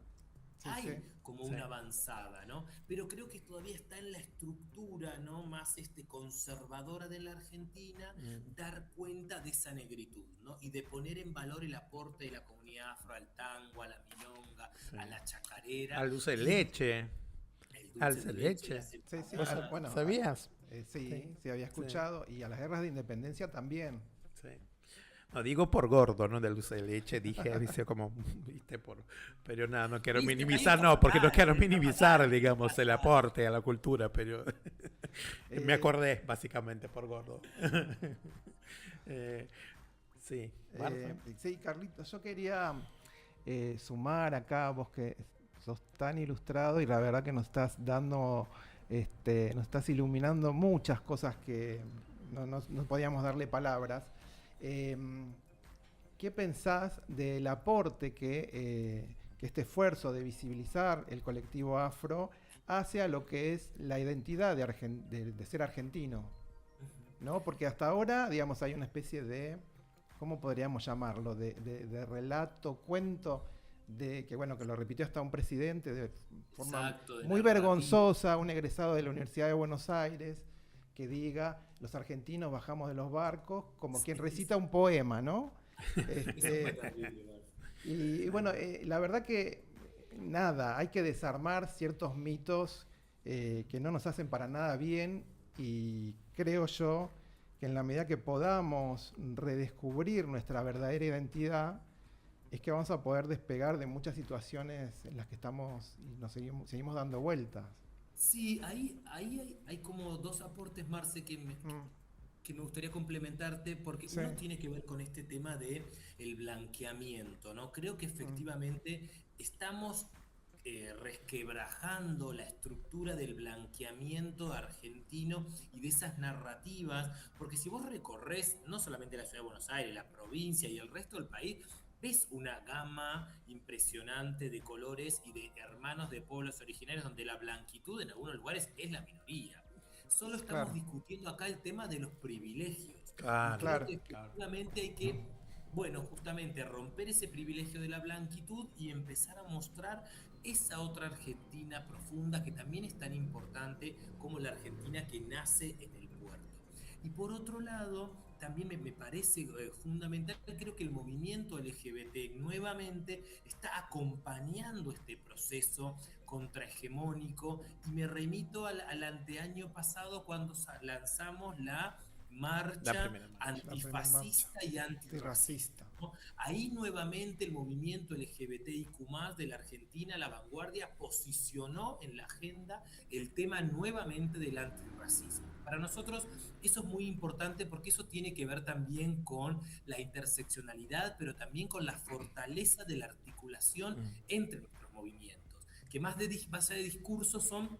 [SPEAKER 2] Sí, sí.
[SPEAKER 3] Hay como
[SPEAKER 1] Sí.
[SPEAKER 3] una avanzada, ¿no? Pero creo que todavía está en la estructura, ¿no? Más conservadora de la Argentina,
[SPEAKER 1] Mm,
[SPEAKER 3] dar cuenta de esa negritud, ¿no? Y de poner en valor el aporte de la comunidad afro al tango, a la milonga,
[SPEAKER 1] sí.
[SPEAKER 3] a la chacarera
[SPEAKER 1] Al dulce de
[SPEAKER 3] y
[SPEAKER 1] leche.
[SPEAKER 3] el
[SPEAKER 1] Al
[SPEAKER 3] dulce
[SPEAKER 1] de
[SPEAKER 3] de leche,
[SPEAKER 1] leche.
[SPEAKER 3] las
[SPEAKER 2] Sí, sí,
[SPEAKER 1] ¿Vos
[SPEAKER 3] empanadas.
[SPEAKER 2] bueno,
[SPEAKER 1] sabías?
[SPEAKER 2] sí,
[SPEAKER 1] Sí,
[SPEAKER 2] sí, había
[SPEAKER 1] sí,
[SPEAKER 2] escuchado. Y a las guerras de independencia también.
[SPEAKER 1] sí. No digo por gordo, ¿no? De dulce de leche, dice como, viste, pero nada, no quiero
[SPEAKER 3] ¿Viste? Hay
[SPEAKER 1] minimizar, no, porque no quiero
[SPEAKER 3] está
[SPEAKER 1] minimizar,
[SPEAKER 3] fatal, está
[SPEAKER 1] digamos, el
[SPEAKER 3] fatal.
[SPEAKER 1] aporte a la cultura, pero me
[SPEAKER 2] Eh,
[SPEAKER 1] acordé básicamente por gordo. Eh, sí, Marta.
[SPEAKER 2] sí, Carlitos, yo quería sumar acá, vos que sos tan ilustrado y la verdad que nos estás dando, nos estás iluminando muchas cosas que no podíamos darle palabras. Eh, ¿Qué pensás del aporte que este esfuerzo de visibilizar el colectivo afro hace a lo que es la identidad de ser argentino? ¿No? Porque hasta ahora, digamos, hay una especie de, ¿cómo podríamos llamarlo? De relato, cuento, de que bueno, que lo repitió hasta un presidente de forma
[SPEAKER 3] Exacto, de
[SPEAKER 2] muy
[SPEAKER 3] narrativa.
[SPEAKER 2] vergonzosa, un egresado de la Universidad de Buenos Aires, que diga, los argentinos bajamos de los barcos, como quien recita un poema, ¿no?
[SPEAKER 3] Eso fue terrible, ¿verdad?
[SPEAKER 2] Y bueno, la verdad que nada, hay que desarmar ciertos mitos que no nos hacen para nada bien, y creo yo que en la medida que podamos redescubrir nuestra verdadera identidad, es que vamos a poder despegar de muchas situaciones en las que estamos y nos seguimos dando vueltas.
[SPEAKER 3] Sí, ahí hay como dos aportes, Marce,
[SPEAKER 2] Mm,
[SPEAKER 3] que me gustaría complementarte, porque
[SPEAKER 2] sí.
[SPEAKER 3] uno tiene que ver con este tema de el blanqueamiento, ¿no? Creo que
[SPEAKER 2] Mm,
[SPEAKER 3] efectivamente estamos resquebrajando la estructura del blanqueamiento argentino y de esas narrativas, porque si vos recorres no solamente la ciudad de Buenos Aires, la provincia y el resto del país, ves una gama impresionante de colores y de hermanos de pueblos originarios donde la blanquitud en algunos lugares es la minoría. Solo estamos
[SPEAKER 2] claro,
[SPEAKER 3] discutiendo acá el tema de los privilegios. Y
[SPEAKER 1] Claro,
[SPEAKER 3] creo
[SPEAKER 2] claro.
[SPEAKER 3] que
[SPEAKER 1] claro.
[SPEAKER 3] efectivamente hay que, bueno, justamente romper ese privilegio de la blanquitud y empezar a mostrar esa otra Argentina profunda que también es tan importante como la Argentina que nace en el puerto. Y por otro lado, también me parece fundamental, creo que el movimiento LGBT nuevamente está acompañando este proceso contrahegemónico y me remito al anteaño pasado cuando lanzamos la
[SPEAKER 1] La
[SPEAKER 3] marcha
[SPEAKER 1] primera marcha.
[SPEAKER 2] La primera marcha
[SPEAKER 3] antifascista y antirracista.
[SPEAKER 2] antirracista.
[SPEAKER 3] ¿No? Ahí nuevamente el movimiento LGBTIQ+, de la Argentina, la vanguardia, posicionó en la agenda el tema nuevamente del antirracismo. Para nosotros eso es muy importante porque eso tiene que ver también con la interseccionalidad, pero también con la fortaleza de la articulación
[SPEAKER 1] Mm,
[SPEAKER 3] entre nuestros movimientos, que más allá de discursos son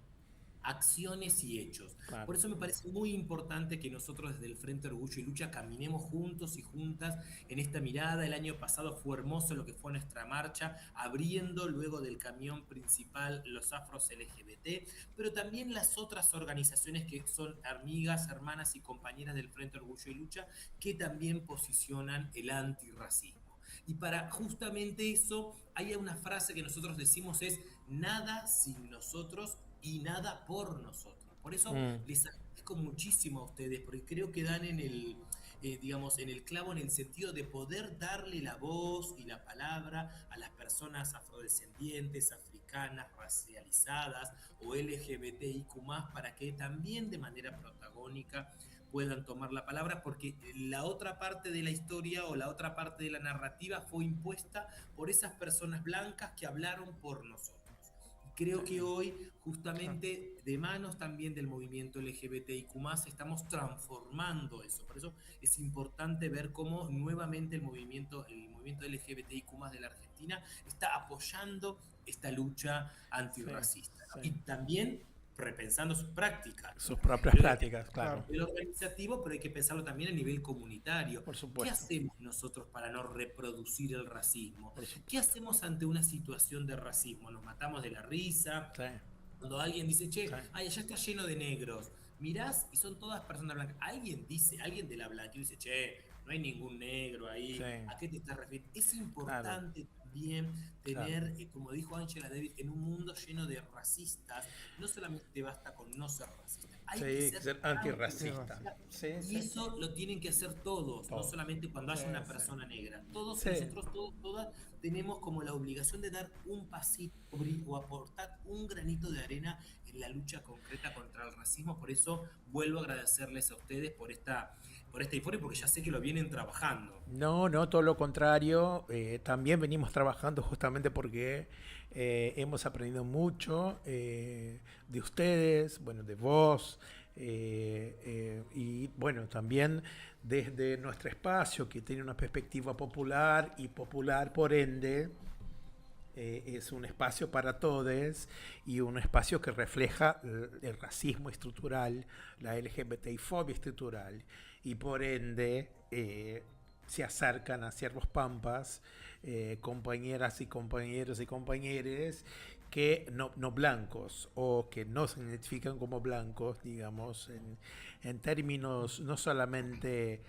[SPEAKER 3] acciones y hechos.
[SPEAKER 1] Claro.
[SPEAKER 3] Por eso me parece muy importante que nosotros desde el Frente Orgullo y Lucha caminemos juntos y juntas en esta mirada. El año pasado fue hermoso lo que fue nuestra marcha, abriendo luego del camión principal los afros LGBT, pero también las otras organizaciones que son amigas, hermanas y compañeras del Frente Orgullo y Lucha, que también posicionan el antirracismo. Y para justamente eso, hay una frase que nosotros decimos es nada sin nosotros y nada por nosotros. Por eso les agradezco muchísimo a ustedes, porque creo que dan en el, digamos, en el clavo en el sentido de poder darle la voz y la palabra a las personas afrodescendientes, africanas, racializadas o LGBTIQ+, para que también de manera protagónica puedan tomar la palabra, porque la otra parte de la historia o la otra parte de la narrativa fue impuesta por esas personas blancas que hablaron por nosotros. Creo que hoy, justamente de manos también del movimiento LGBTIQ+, estamos transformando eso. Por eso es importante ver cómo nuevamente el movimiento LGBTIQ+ de la Argentina está apoyando esta lucha antirracista, ¿no?
[SPEAKER 1] Sí.
[SPEAKER 3] Y también repensando sus prácticas.
[SPEAKER 1] Sus propias prácticas, claro.
[SPEAKER 3] El organizativo, pero hay que pensarlo también a nivel comunitario.
[SPEAKER 1] Por supuesto.
[SPEAKER 3] ¿Qué hacemos nosotros para no reproducir el racismo? ¿Qué hacemos ante una situación de racismo? ¿Nos matamos de la risa?
[SPEAKER 1] Sí.
[SPEAKER 3] Cuando alguien dice, che, ay, allá está lleno de negros, mirás y son todas personas blancas. Alguien de la blanquita dice, che, no hay ningún negro ahí, ¿a qué te estás refiriendo? Es importante también tener, como dijo Angela Davis, en un mundo lleno de racistas, no solamente basta con no ser racista, hay que ser
[SPEAKER 1] antirracista.
[SPEAKER 3] Y eso lo tienen que hacer todos, no solamente cuando haya una persona negra. Todos nosotros, todas, tenemos como la obligación de dar un pasito o aportar un granito de arena en la lucha concreta contra el racismo. Por eso vuelvo a agradecerles a ustedes por esta informe, porque ya sé que lo vienen trabajando.
[SPEAKER 1] No, todo lo contrario. También venimos trabajando justamente porque hemos aprendido mucho de ustedes, bueno, de vos, y bueno, también desde nuestro espacio que tiene una perspectiva popular y popular por ende. Es un espacio para todos y un espacio que refleja el racismo estructural, la LGBTI-fobia estructural y por ende se acercan a Ciervos Pampas compañeras y compañeros y compañeres que no blancos o que no se identifican como blancos, digamos, en términos no solamente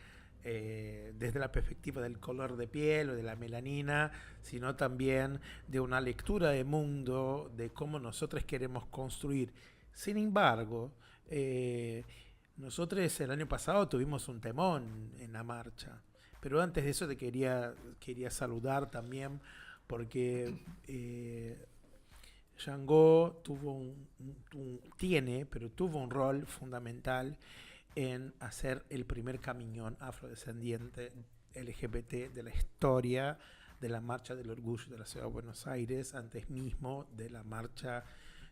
[SPEAKER 1] desde la perspectiva del color de piel o de la melanina, sino también de una lectura de mundo, de cómo nosotros queremos construir. Sin embargo, nosotros el año pasado tuvimos un temón en la marcha, pero antes de eso te quería saludar también porque Yango tuvo un rol fundamental en hacer el primer camión afrodescendiente LGBT de la historia de la Marcha del Orgullo de la Ciudad de Buenos Aires, antes mismo de la marcha.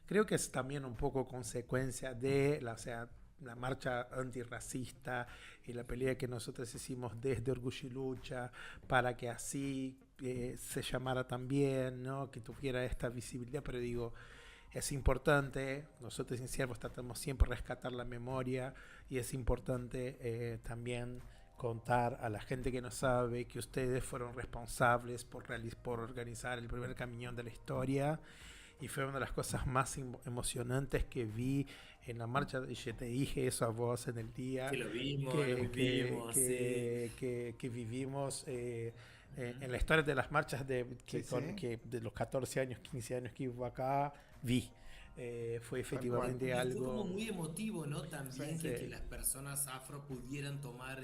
[SPEAKER 1] Creo que es también un poco consecuencia de la marcha antirracista y la pelea que nosotros hicimos desde Orgullo y Lucha para que así se llamara también, ¿no? Que tuviera esta visibilidad, pero digo, es importante, nosotros en Ciervos tratamos siempre de rescatar la memoria y es importante también contar a la gente que no sabe que ustedes fueron responsables por organizar el primer camión de la historia y fue una de las cosas más emocionantes que vi en la marcha. Y yo te dije eso a vos en el día
[SPEAKER 3] que lo vimos,
[SPEAKER 1] que vivimos en la historia de las marchas de los 14 años, 15 años que vivo acá, vi. Fue efectivamente algo.
[SPEAKER 3] Fue como muy emotivo, ¿no? También que las personas afro pudieran tomar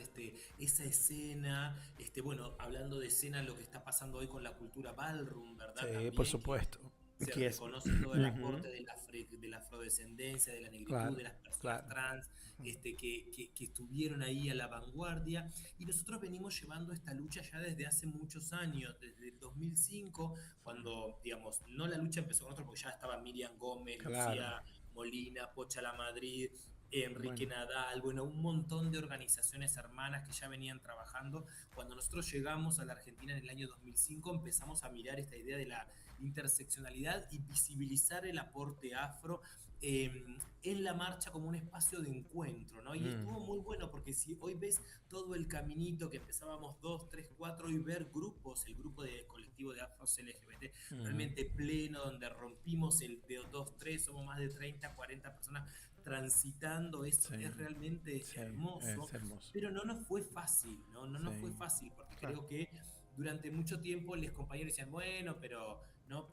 [SPEAKER 3] esa escena. Bueno, hablando de escena, lo que está pasando hoy con la cultura ballroom, ¿verdad?
[SPEAKER 1] Sí,
[SPEAKER 3] también,
[SPEAKER 1] por supuesto.
[SPEAKER 3] Se reconoce todo el aporte de la afrodescendencia, de la negritud, de las personas trans, que estuvieron ahí a la vanguardia. Y nosotros venimos llevando esta lucha ya desde hace muchos años, desde el 2005, cuando, digamos, no la lucha empezó con nosotros, porque ya estaba Miriam Gómez, Lucía Molina, Pocha La Madrid, Enrique
[SPEAKER 1] Bueno.
[SPEAKER 3] Nadal, bueno, un montón de organizaciones hermanas que ya venían trabajando. Cuando nosotros llegamos a la Argentina en el año 2005, empezamos a mirar esta idea de la interseccionalidad y visibilizar el aporte afro en la marcha como un espacio de encuentro, ¿no? Y
[SPEAKER 1] Mm,
[SPEAKER 3] estuvo muy bueno porque si hoy ves todo el caminito que empezábamos 2, 3, 4 y ver grupos, el grupo de colectivo de afros LGBT
[SPEAKER 1] mm,
[SPEAKER 3] realmente pleno, donde rompimos el de 2, 3, somos más de 30, 40 personas transitando eso,
[SPEAKER 1] sí,
[SPEAKER 3] es realmente
[SPEAKER 1] sí,
[SPEAKER 3] hermoso,
[SPEAKER 1] es hermoso.
[SPEAKER 3] pero no nos fue fácil, ¿no? No nos fue
[SPEAKER 1] Sí,
[SPEAKER 3] fácil, porque
[SPEAKER 2] Claro.
[SPEAKER 3] creo que durante mucho tiempo los compañeros decían, bueno, pero no,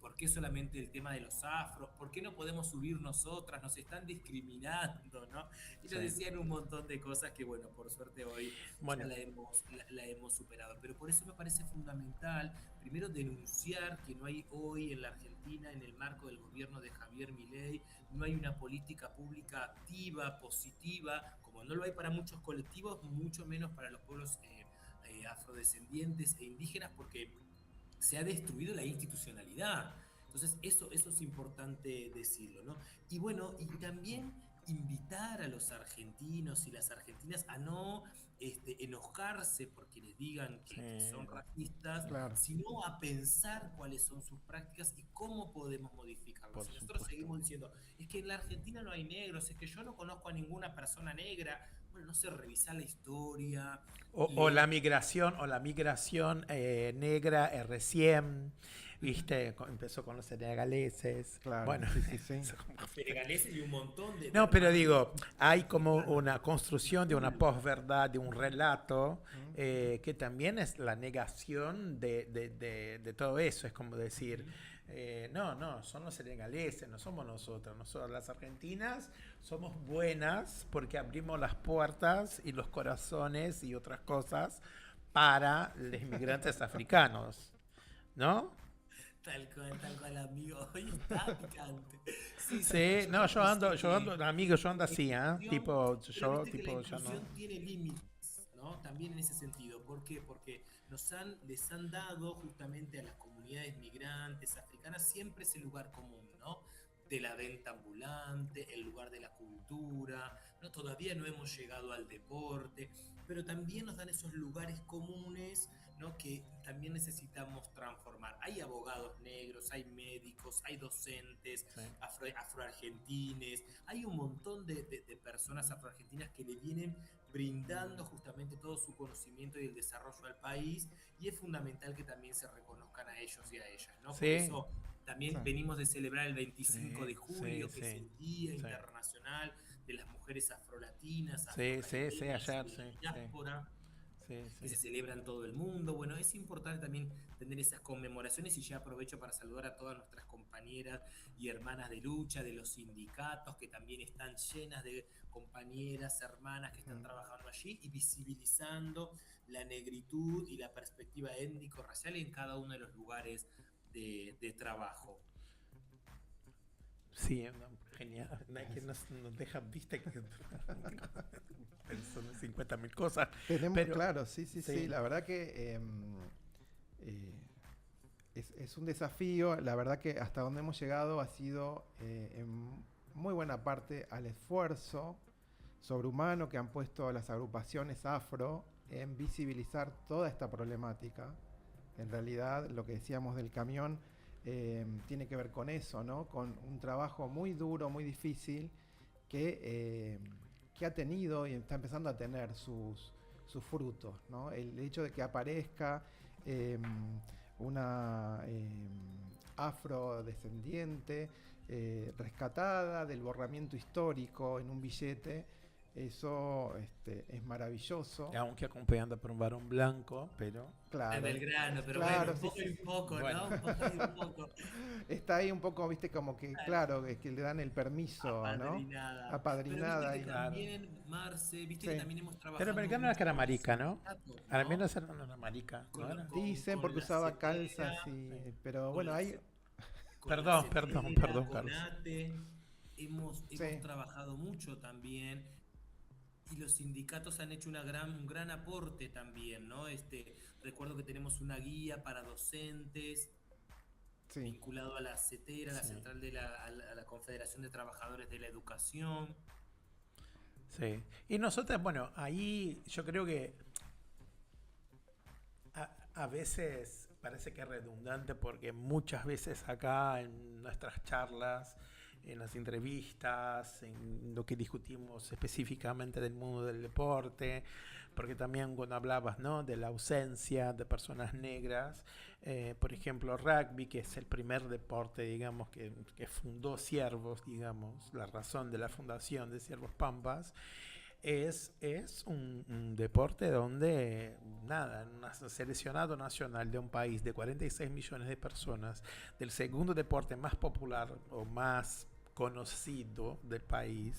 [SPEAKER 3] ¿por qué solamente el tema de los afros? ¿Por qué no podemos subir nosotras? Nos están discriminando, ¿no? Y nos
[SPEAKER 1] sí.
[SPEAKER 3] decían un montón de cosas que, bueno, por suerte hoy ya
[SPEAKER 1] Bueno,
[SPEAKER 3] la hemos superado. Pero por eso me parece fundamental, primero, denunciar que no hay hoy en la Argentina, en el marco del gobierno de Javier Milei, no hay una política pública activa, positiva, como no lo hay para muchos colectivos, mucho menos para los pueblos afrodescendientes e indígenas, porque se ha destruido la institucionalidad. Entonces, eso es importante decirlo, ¿no? Y bueno, y también invitar a los argentinos y las argentinas a no enojarse por quienes digan
[SPEAKER 1] sí,
[SPEAKER 3] que son racistas,
[SPEAKER 2] Claro.
[SPEAKER 3] sino a pensar cuáles son sus prácticas y cómo podemos modificarlas.
[SPEAKER 1] por
[SPEAKER 3] Si nosotros
[SPEAKER 1] supuesto.
[SPEAKER 3] seguimos diciendo, es que en la Argentina no hay negros, es que yo no conozco a ninguna persona negra, bueno, no sé, revisar la historia, leer.
[SPEAKER 1] O la migración negra recién, viste, empezó con los senegaleses.
[SPEAKER 2] Claro,
[SPEAKER 1] Bueno,
[SPEAKER 2] sí, sí, sí.
[SPEAKER 1] eso como que-
[SPEAKER 3] Senegaleses y un montón de
[SPEAKER 1] no, pero
[SPEAKER 3] hermanos
[SPEAKER 1] digo, hay como
[SPEAKER 3] africanos
[SPEAKER 1] una construcción de una
[SPEAKER 3] full.
[SPEAKER 1] posverdad, de un relato,
[SPEAKER 2] Mm,
[SPEAKER 1] que también es la negación de todo eso. Es como decir, no, no, son los senegaleses, no somos nosotros. Nosotros las argentinas somos buenas porque abrimos las puertas y los corazones y otras cosas para los inmigrantes africanos, ¿no?
[SPEAKER 3] Tal cual, amigo. Hoy está picante. Sí, sí,
[SPEAKER 1] Sí,
[SPEAKER 3] yo
[SPEAKER 1] no,
[SPEAKER 3] creo que sí,
[SPEAKER 1] amigo, yo ando
[SPEAKER 3] la
[SPEAKER 1] así, ¿eh?
[SPEAKER 3] inclusión,
[SPEAKER 1] Tipo,
[SPEAKER 3] pero
[SPEAKER 1] yo,
[SPEAKER 3] viste que la
[SPEAKER 1] tipo, ya no.
[SPEAKER 3] inclusión tiene límites, ¿no? También en ese sentido. ¿Por qué? Porque les han dado justamente a las comunidades migrantes africanas siempre ese lugar común, ¿no? De la venta ambulante, el lugar de la cultura, ¿no? Todavía no hemos llegado al deporte, pero también nos dan esos lugares comunes, ¿no? Que también necesitamos transformar. Hay abogados negros, hay médicos, hay docentes
[SPEAKER 1] Sí.
[SPEAKER 3] afroargentines, hay un montón de personas afroargentinas que le vienen brindando justamente todo su conocimiento y el desarrollo al país, y es fundamental que también se reconozcan a ellos y a ellas, ¿no? Por
[SPEAKER 1] Sí,
[SPEAKER 3] eso
[SPEAKER 2] sí,
[SPEAKER 3] también venimos de celebrar el 25
[SPEAKER 1] sí,
[SPEAKER 3] de
[SPEAKER 1] sí,
[SPEAKER 3] julio, que es
[SPEAKER 1] sí,
[SPEAKER 3] el Día
[SPEAKER 1] sí.
[SPEAKER 3] Internacional de las Mujeres Afrolatinas,
[SPEAKER 1] Sí, sí, sí,
[SPEAKER 3] afrocaribeñas
[SPEAKER 1] ayer,
[SPEAKER 3] y de
[SPEAKER 1] sí,
[SPEAKER 3] la
[SPEAKER 1] sí,
[SPEAKER 3] diáspora,
[SPEAKER 1] sí,
[SPEAKER 3] que
[SPEAKER 1] sí.
[SPEAKER 3] se celebra en todo el mundo. Bueno, es importante también tener esas conmemoraciones, y ya aprovecho para saludar a todas nuestras compañeras y hermanas de lucha, de los sindicatos, que también están llenas de compañeras, hermanas que están
[SPEAKER 2] mm,
[SPEAKER 3] trabajando allí y visibilizando la negritud y la perspectiva étnico-racial en cada uno de los lugares de trabajo.
[SPEAKER 1] Sí, no, genial. Que nos deja vista que son 50.000 cosas.
[SPEAKER 2] Tenemos,
[SPEAKER 1] Pero,
[SPEAKER 2] claro, sí, sí, sí.
[SPEAKER 1] sí,
[SPEAKER 2] La verdad que eh, es un desafío. La verdad que hasta donde hemos llegado ha sido en muy buena parte al esfuerzo sobrehumano que han puesto las agrupaciones afro en visibilizar toda esta problemática. En realidad, lo que decíamos del camión tiene que ver con eso, ¿no? Con un trabajo muy duro, muy difícil, que ha tenido y está empezando a tener sus frutos, ¿no? El hecho de que aparezca una afrodescendiente rescatada del borramiento histórico en un billete, eso es maravilloso.
[SPEAKER 1] aunque acompañada por un varón blanco, pero
[SPEAKER 3] De
[SPEAKER 2] Claro,
[SPEAKER 3] Belgrano, pero
[SPEAKER 2] claro,
[SPEAKER 3] bueno, un
[SPEAKER 2] sí,
[SPEAKER 3] poco y
[SPEAKER 2] sí.
[SPEAKER 3] un poco,
[SPEAKER 1] bueno,
[SPEAKER 3] ¿no? Un poco y un poco.
[SPEAKER 2] Está ahí un poco, viste, como que, claro, es que le dan el permiso, ¿no?
[SPEAKER 3] Apadrinada. Pero viste
[SPEAKER 2] Apadrinada
[SPEAKER 3] que
[SPEAKER 2] y
[SPEAKER 1] claro.
[SPEAKER 3] también, Marce, viste que
[SPEAKER 2] sí.
[SPEAKER 3] también hemos
[SPEAKER 1] Pero
[SPEAKER 3] trabajado
[SPEAKER 1] Belgrano era
[SPEAKER 3] mucho
[SPEAKER 1] que era
[SPEAKER 3] con los
[SPEAKER 1] marica, ¿no?
[SPEAKER 3] sindicatos,
[SPEAKER 1] Al
[SPEAKER 3] ¿no?
[SPEAKER 1] menos era una marica, ¿no era?
[SPEAKER 2] Dicen porque
[SPEAKER 3] Con la
[SPEAKER 2] usaba calzas
[SPEAKER 3] CETERA,
[SPEAKER 2] y,
[SPEAKER 1] Sí.
[SPEAKER 2] pero
[SPEAKER 3] con
[SPEAKER 2] bueno,
[SPEAKER 3] la,
[SPEAKER 2] hay,
[SPEAKER 3] Ce- con la
[SPEAKER 1] Perdón, perdón,
[SPEAKER 3] CETERA,
[SPEAKER 1] perdón,
[SPEAKER 3] con
[SPEAKER 1] Carlos.
[SPEAKER 3] ATE, hemos
[SPEAKER 2] sí,
[SPEAKER 3] trabajado mucho también, y los sindicatos han hecho un gran aporte también, ¿no? Recuerdo que tenemos una guía para docentes
[SPEAKER 2] sí,
[SPEAKER 3] vinculado a la CETERA, la
[SPEAKER 1] Sí.
[SPEAKER 3] central a la Confederación de Trabajadores de la Educación.
[SPEAKER 1] Sí. Y nosotros, bueno, ahí yo creo que a veces parece que es redundante porque muchas veces acá en nuestras charlas, en las entrevistas, en lo que discutimos específicamente del mundo del deporte, porque también cuando hablabas, ¿no?, de la ausencia de personas negras, por ejemplo, rugby, que es el primer deporte, digamos, que fundó Ciervos, digamos, la razón de la fundación de Ciervos Pampas, es un deporte donde, nada, un seleccionado nacional de un país de 46 millones de personas, del segundo deporte más popular o más conocido del país,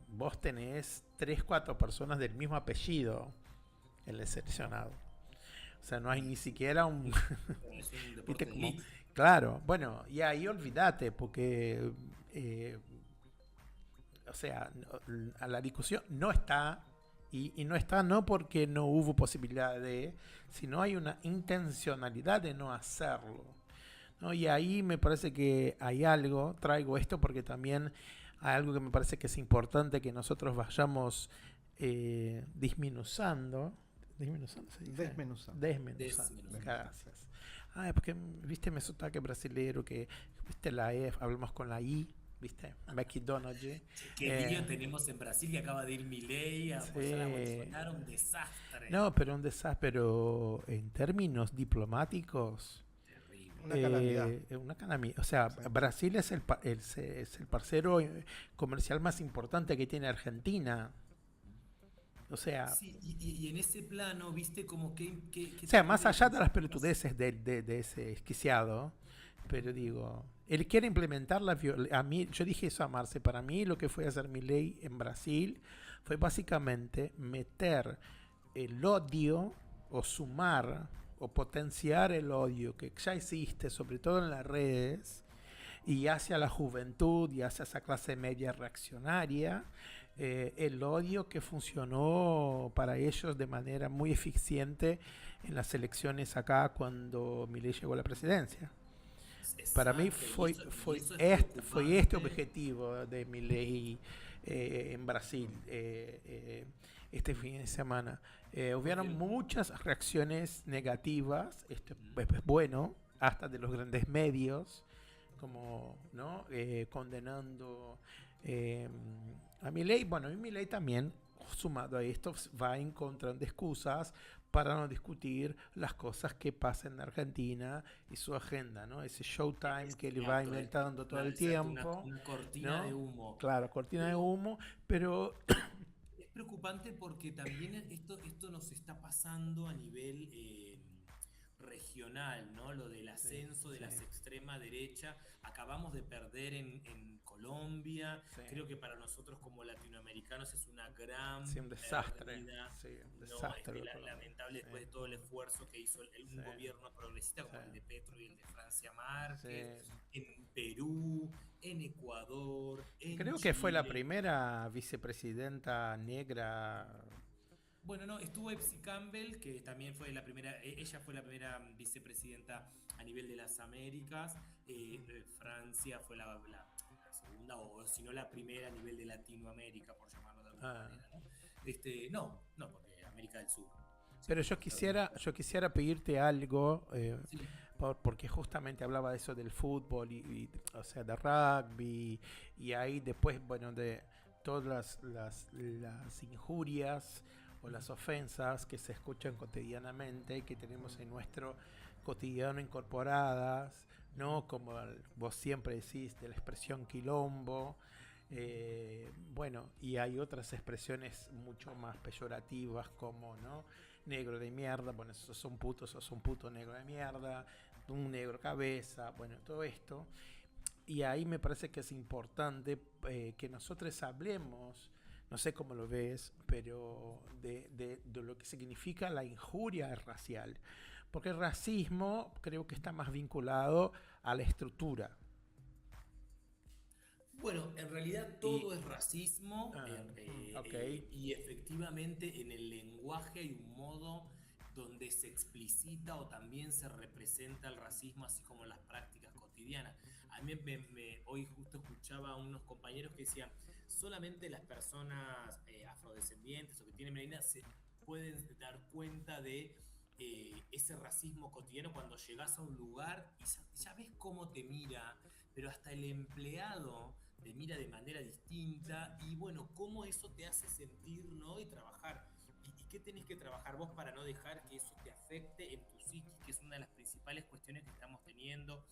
[SPEAKER 1] vos tenés 3 4 personas del mismo apellido en el seleccionado. O sea, no hay ni siquiera un...
[SPEAKER 3] Es un
[SPEAKER 1] ¿Viste?
[SPEAKER 3] deporte de
[SPEAKER 1] Como,
[SPEAKER 3] elite.
[SPEAKER 1] claro, bueno, y ahí olvídate, porque... o sea, a la discusión no está, y no está no porque no hubo posibilidad de, sino hay una intencionalidad de no hacerlo, ¿no? Y ahí me parece que hay algo, traigo esto porque también hay algo que me parece que es importante que nosotros vayamos disminuzando, ¿se dice?
[SPEAKER 2] Desmenuzando.
[SPEAKER 1] Desmenuzando, gracias. Ah, porque, viste, me sotaque brasilero que, viste, la E, hablamos con la I, ¿viste? McDonald's.
[SPEAKER 3] ¿Qué lío tenemos en Brasil que acaba de ir Milei a apoyar a Bolsonaro? Un desastre.
[SPEAKER 1] No, pero un desastre, pero en términos diplomáticos...
[SPEAKER 3] Terrible.
[SPEAKER 2] Una calamidad.
[SPEAKER 1] Una calamidad. O sea,
[SPEAKER 2] Sí.
[SPEAKER 1] Brasil es el parcero comercial más importante que tiene Argentina. O sea,
[SPEAKER 3] Sí, y en ese plano, viste como
[SPEAKER 1] o sea, más allá de las pelotudeces de ese esquiciado, pero digo, él quiere implementar a mí, yo dije eso a Marce, para mí lo que fue hacer Milei en Brasil fue básicamente meter el odio o sumar o potenciar el odio que ya existe, sobre todo en las redes, y hacia la juventud y hacia esa clase media reaccionaria, el odio que funcionó para ellos de manera muy eficiente en las elecciones acá cuando Milei llegó a la presidencia. Para mí
[SPEAKER 3] Exacto,
[SPEAKER 1] fue este
[SPEAKER 3] preocupante.
[SPEAKER 1] objetivo de Milei en Brasil este fin de semana. Hubieron
[SPEAKER 3] Porque
[SPEAKER 1] muchas reacciones negativas, esto es bueno, hasta de los grandes medios, como, ¿no?, condenando a Milei. Bueno, y Milei también, sumado a esto, va encontrando excusas para no discutir las cosas que pasan en Argentina y su agenda, ¿no? Ese showtime que le va inventando todo el tiempo,
[SPEAKER 3] una cortina de
[SPEAKER 1] ¿no?
[SPEAKER 3] humo.
[SPEAKER 1] Claro, cortina de
[SPEAKER 3] Pero
[SPEAKER 1] humo, pero
[SPEAKER 3] es preocupante porque también esto nos está pasando a nivel regional, ¿no? Lo del
[SPEAKER 1] sí,
[SPEAKER 3] ascenso de
[SPEAKER 1] sí,
[SPEAKER 3] la extrema derecha. Acabamos de perder en Colombia.
[SPEAKER 1] sí,
[SPEAKER 3] Creo que para nosotros como latinoamericanos es una gran
[SPEAKER 1] sí, un desastre,
[SPEAKER 3] pérdida.
[SPEAKER 1] sí, un
[SPEAKER 3] No,
[SPEAKER 1] desastre de Colombia,
[SPEAKER 3] lamentable después de todo el esfuerzo que hizo
[SPEAKER 1] sí,
[SPEAKER 3] un gobierno progresista como
[SPEAKER 1] sí,
[SPEAKER 3] el de Petro y el de Francia
[SPEAKER 1] sí.
[SPEAKER 3] Márquez, en Perú, en Ecuador, en
[SPEAKER 1] Creo que fue la
[SPEAKER 3] Chile.
[SPEAKER 1] primera vicepresidenta negra.
[SPEAKER 3] Bueno, no, estuvo Epsi Campbell, que también fue la primera, ella fue la primera vicepresidenta a nivel de las Américas. Francia fue la segunda, o si no la primera a nivel de Latinoamérica, por llamarlo de alguna
[SPEAKER 1] Ah.
[SPEAKER 3] manera, ¿no? No, porque América del Sur.
[SPEAKER 1] Pero
[SPEAKER 3] Sí,
[SPEAKER 1] yo quisiera pedirte algo,
[SPEAKER 3] sí.
[SPEAKER 1] porque justamente hablaba de eso del fútbol o sea, de rugby, y ahí después, bueno, de todas las injurias o las ofensas que se escuchan cotidianamente, que tenemos en nuestro cotidiano incorporadas, ¿no? Como vos siempre decís, de la expresión quilombo. Bueno, y hay otras expresiones mucho más peyorativas como, ¿no?, negro de mierda, bueno, sos un puto negro de mierda, un negro cabeza, bueno, todo esto. Y ahí me parece que es importante que nosotros hablemos, no sé cómo lo ves, pero de lo que significa la injuria racial. Porque el racismo creo que está más vinculado a la estructura.
[SPEAKER 3] Bueno, en realidad
[SPEAKER 1] Y,
[SPEAKER 3] todo es racismo
[SPEAKER 1] ok.
[SPEAKER 3] y efectivamente en el lenguaje hay un modo donde se explicita o también se representa el racismo, así como en las prácticas cotidianas. A mí hoy justo escuchaba a unos compañeros que decían, solamente las personas afrodescendientes o que tienen melanina se pueden dar cuenta de ese racismo cotidiano cuando llegas a un lugar y ya ves cómo te mira, pero hasta el empleado te mira de manera distinta y bueno, cómo eso te hace sentir, ¿no? Y trabajar. ¿Y qué tenés que trabajar vos para no dejar que eso te afecte en tu psiquis, que es una de las principales cuestiones que estamos teniendo?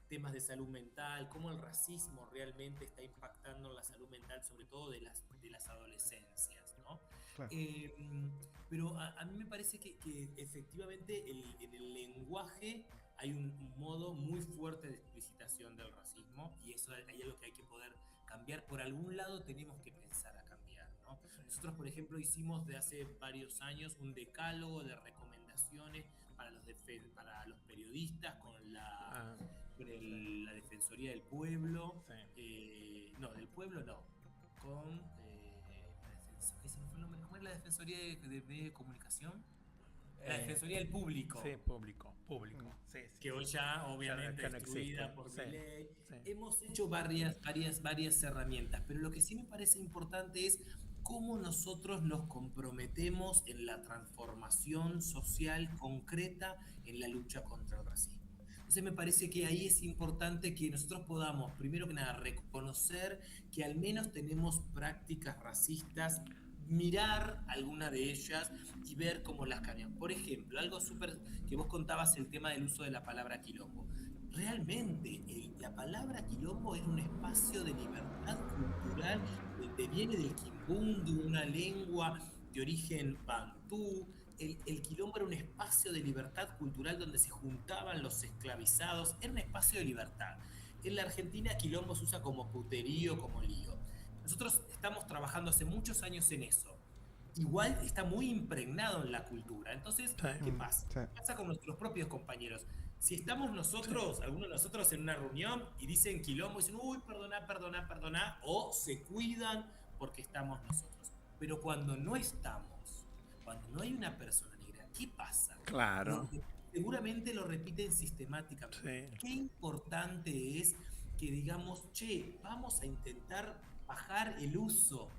[SPEAKER 3] Temas de salud mental, cómo el racismo realmente está impactando en la salud mental, sobre todo de las adolescencias, ¿no?
[SPEAKER 2] Claro.
[SPEAKER 3] Pero a mí me parece que efectivamente en el lenguaje hay un modo muy fuerte de explicitación del racismo y eso hay algo que hay que poder cambiar. Por algún lado tenemos que pensar a cambiar, ¿no? Nosotros, por ejemplo, hicimos de hace varios años un decálogo de recomendaciones para los periodistas con la Defensoría del Pueblo.
[SPEAKER 1] Sí.
[SPEAKER 3] No, del pueblo no. Con ese no fue el nombre. ¿Cómo es la Defensoría de Medios de Comunicación? La Defensoría del Público.
[SPEAKER 1] Sí, público. Sí, sí,
[SPEAKER 3] Que hoy ya, obviamente,
[SPEAKER 1] ya no
[SPEAKER 3] destruida
[SPEAKER 1] existe.
[SPEAKER 3] por
[SPEAKER 1] Sí,
[SPEAKER 3] mi ley.
[SPEAKER 1] sí.
[SPEAKER 3] Hemos hecho varias herramientas, pero lo que sí me parece importante es cómo nosotros nos comprometemos en la transformación social concreta en la lucha contra el racismo. Entonces me parece que ahí es importante que nosotros podamos, primero que nada, reconocer que al menos tenemos prácticas racistas, mirar alguna de ellas y ver cómo las cambian. Por ejemplo, algo súper que vos contabas, el tema del uso de la palabra quilombo. Realmente la palabra quilombo era un espacio de libertad cultural que viene del quimbundu, una lengua de origen bantú. El quilombo era un espacio de libertad cultural donde se juntaban los esclavizados, era un espacio de libertad. En la Argentina quilombo se usa como puterío, como lío. Nosotros estamos trabajando hace muchos años en eso. Igual está muy impregnado en la cultura. Entonces, ¿qué pasa?
[SPEAKER 2] Sí.
[SPEAKER 3] ¿Qué pasa con nuestros propios compañeros? Si estamos nosotros, algunos de nosotros en una reunión y dicen quilombo, y dicen, uy, perdona, o se cuidan porque estamos nosotros. Pero cuando no estamos, cuando no hay una persona negra, ¿qué pasa?
[SPEAKER 1] Claro.
[SPEAKER 3] Seguramente lo repiten sistemáticamente.
[SPEAKER 1] Sí.
[SPEAKER 3] Qué importante es que digamos, che, vamos a intentar bajar el uso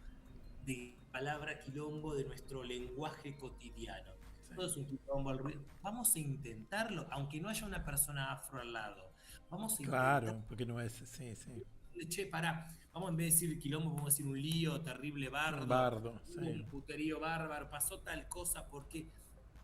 [SPEAKER 3] de palabra quilombo de nuestro lenguaje cotidiano.
[SPEAKER 1] Sí.
[SPEAKER 3] Todo es un quilombo al ruido. Vamos a intentarlo, aunque no haya una persona afro al lado. Vamos a intentar.
[SPEAKER 1] Claro, porque no es. Sí, sí.
[SPEAKER 3] Che, pará, vamos en vez de decir quilombo, vamos a decir un lío terrible bardo.
[SPEAKER 1] Un bardo, sí.
[SPEAKER 3] Un puterío bárbaro, pasó tal cosa, porque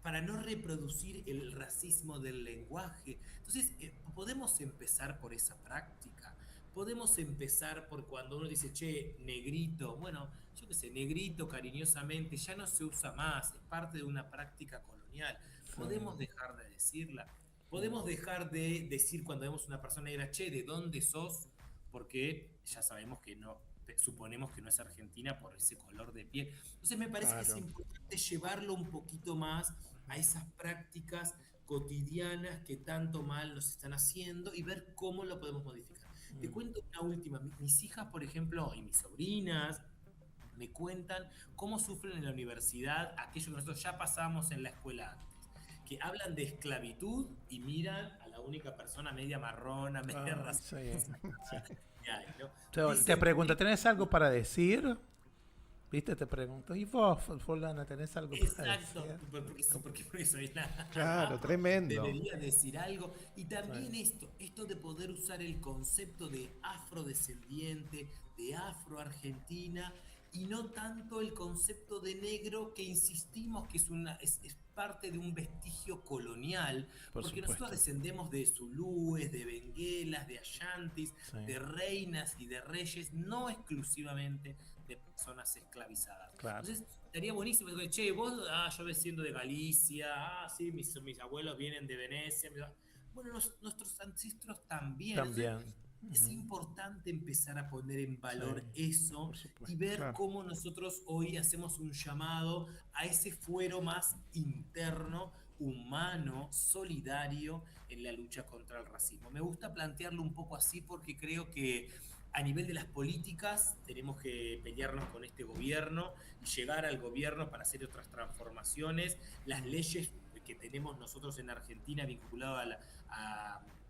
[SPEAKER 3] para no reproducir el racismo del lenguaje. Entonces, podemos empezar por esa práctica. Podemos empezar por cuando uno dice, che, negrito. Bueno, yo qué sé, negrito cariñosamente, ya no se usa más, es parte de una práctica colonial. Podemos dejar de decirla. Podemos dejar de decir cuando vemos una persona negra, che, ¿de dónde sos? Porque ya sabemos que no, suponemos que no es argentina por ese color de piel. Entonces me parece que es importante llevarlo un poquito más a esas prácticas cotidianas que tanto mal nos están haciendo y ver cómo lo podemos modificar. Te cuento una última. Mis hijas, por ejemplo, y mis sobrinas, me cuentan cómo sufren en la universidad aquello que nosotros ya pasamos en la escuela antes. Que hablan de esclavitud y miran a la única persona media marrona, media racista.
[SPEAKER 1] ¿No? Te pregunto, ¿tenés algo para decir? ¿Viste? Te pregunto, ¿y vos, fulana, tenés algo para decir?
[SPEAKER 3] Exacto, porque soy la...
[SPEAKER 2] Claro, tremendo.
[SPEAKER 3] Debería decir algo. Y también esto de poder usar el concepto de afrodescendiente, de afroargentina, y no tanto el concepto de negro que insistimos que es parte de un vestigio colonial, porque nosotros descendemos de zulúes, de benguelas, de ayantis, de reinas y de reyes, no exclusivamente de personas esclavizadas.
[SPEAKER 1] Claro.
[SPEAKER 3] Entonces, estaría buenísimo, che, vos, yo siendo de Galicia, sí, mis abuelos vienen de Venecia, bueno, nuestros ancestros también. Entonces, es importante empezar a poner en valor eso y ver cómo nosotros hoy hacemos un llamado a ese fuero más interno, humano, solidario en la lucha contra el racismo. Me gusta plantearlo un poco así porque creo que a nivel de las políticas tenemos que pelearnos con este gobierno y llegar al gobierno para hacer otras transformaciones. Las leyes que tenemos nosotros en Argentina vinculadas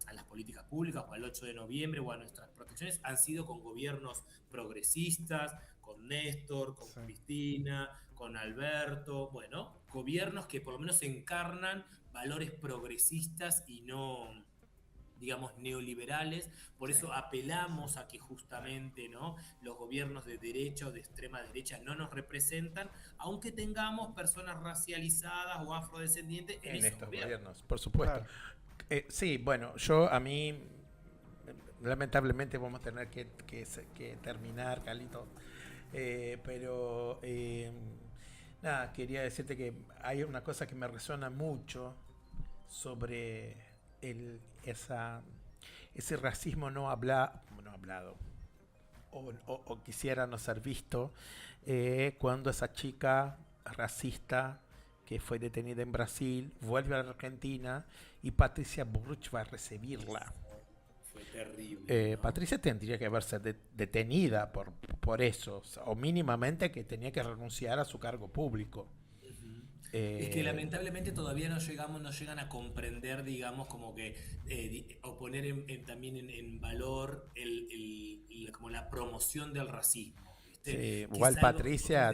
[SPEAKER 3] a las políticas públicas o al 8 de noviembre o a nuestras protecciones han sido con gobiernos progresistas, con Néstor, con Cristina, con Alberto, bueno, gobiernos que por lo menos encarnan valores progresistas y no, digamos, neoliberales. Por eso apelamos a que justamente, ¿no?, los gobiernos de derecha o de extrema derecha no nos representan, aunque tengamos personas racializadas o afrodescendientes en esos
[SPEAKER 1] estos
[SPEAKER 3] gobiernos.
[SPEAKER 1] por supuesto. Claro. Sí, bueno, a mí, lamentablemente vamos a tener que terminar, Carlito. Pero nada, quería decirte que hay una cosa que me resuena mucho sobre ese racismo no hablado o quisiera no ser visto, cuando esa chica racista que fue detenida en Brasil vuelve a la Argentina y Patricia Bullrich va a recibirla.
[SPEAKER 3] Fue terrible, ¿no?
[SPEAKER 1] Patricia tendría que haberse detenida por eso, o mínimamente que tenía que renunciar a su cargo público.
[SPEAKER 3] Es que lamentablemente todavía no llegan a comprender, digamos, como que o poner también en valor como la promoción del racismo.
[SPEAKER 1] Sí, igual Patricia,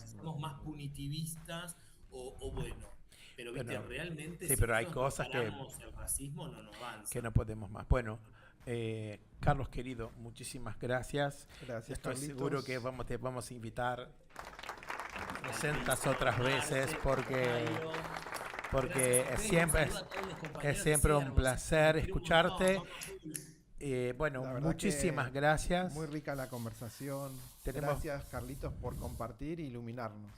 [SPEAKER 3] somos más punitivistas o bueno. Pero viste, realmente
[SPEAKER 1] sí,
[SPEAKER 3] si
[SPEAKER 1] pero
[SPEAKER 3] no
[SPEAKER 1] hay cosas que
[SPEAKER 3] el racismo no nos avanza.
[SPEAKER 1] Que no podemos más. Bueno, Carlos querido, muchísimas gracias.
[SPEAKER 2] Gracias,
[SPEAKER 1] Estoy
[SPEAKER 2] Carlitos.
[SPEAKER 1] seguro que te vamos a invitar 200 otras veces porque es siempre un placer escucharte. Bueno, muchísimas gracias.
[SPEAKER 2] Muy rica la conversación. Gracias, Carlitos, por compartir e iluminarnos.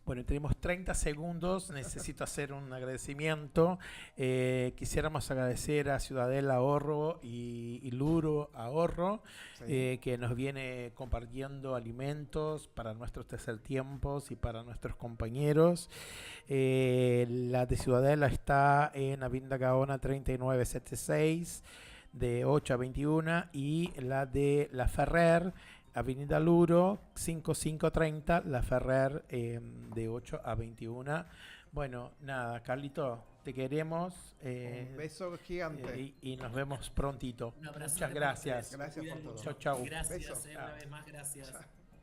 [SPEAKER 1] Bueno, tenemos 30 segundos, necesito hacer un agradecimiento. Quisiéramos agradecer a Ciudadela Ahorro y Luro Ahorro, que nos viene compartiendo alimentos para nuestros tercer tiempos y para nuestros compañeros. La de Ciudadela está en Avenida Gaona 3976, de 8 a 21, y la de La Ferrer, Avenida Luro, 5530, La Ferrer, de 8 a 21. Bueno, nada, Carlito, te queremos.
[SPEAKER 2] Un beso gigante.
[SPEAKER 1] Y nos vemos prontito. Muchas gracias.
[SPEAKER 2] Gracias por todo.
[SPEAKER 1] Chau, chau.
[SPEAKER 3] Gracias, una vez más, gracias.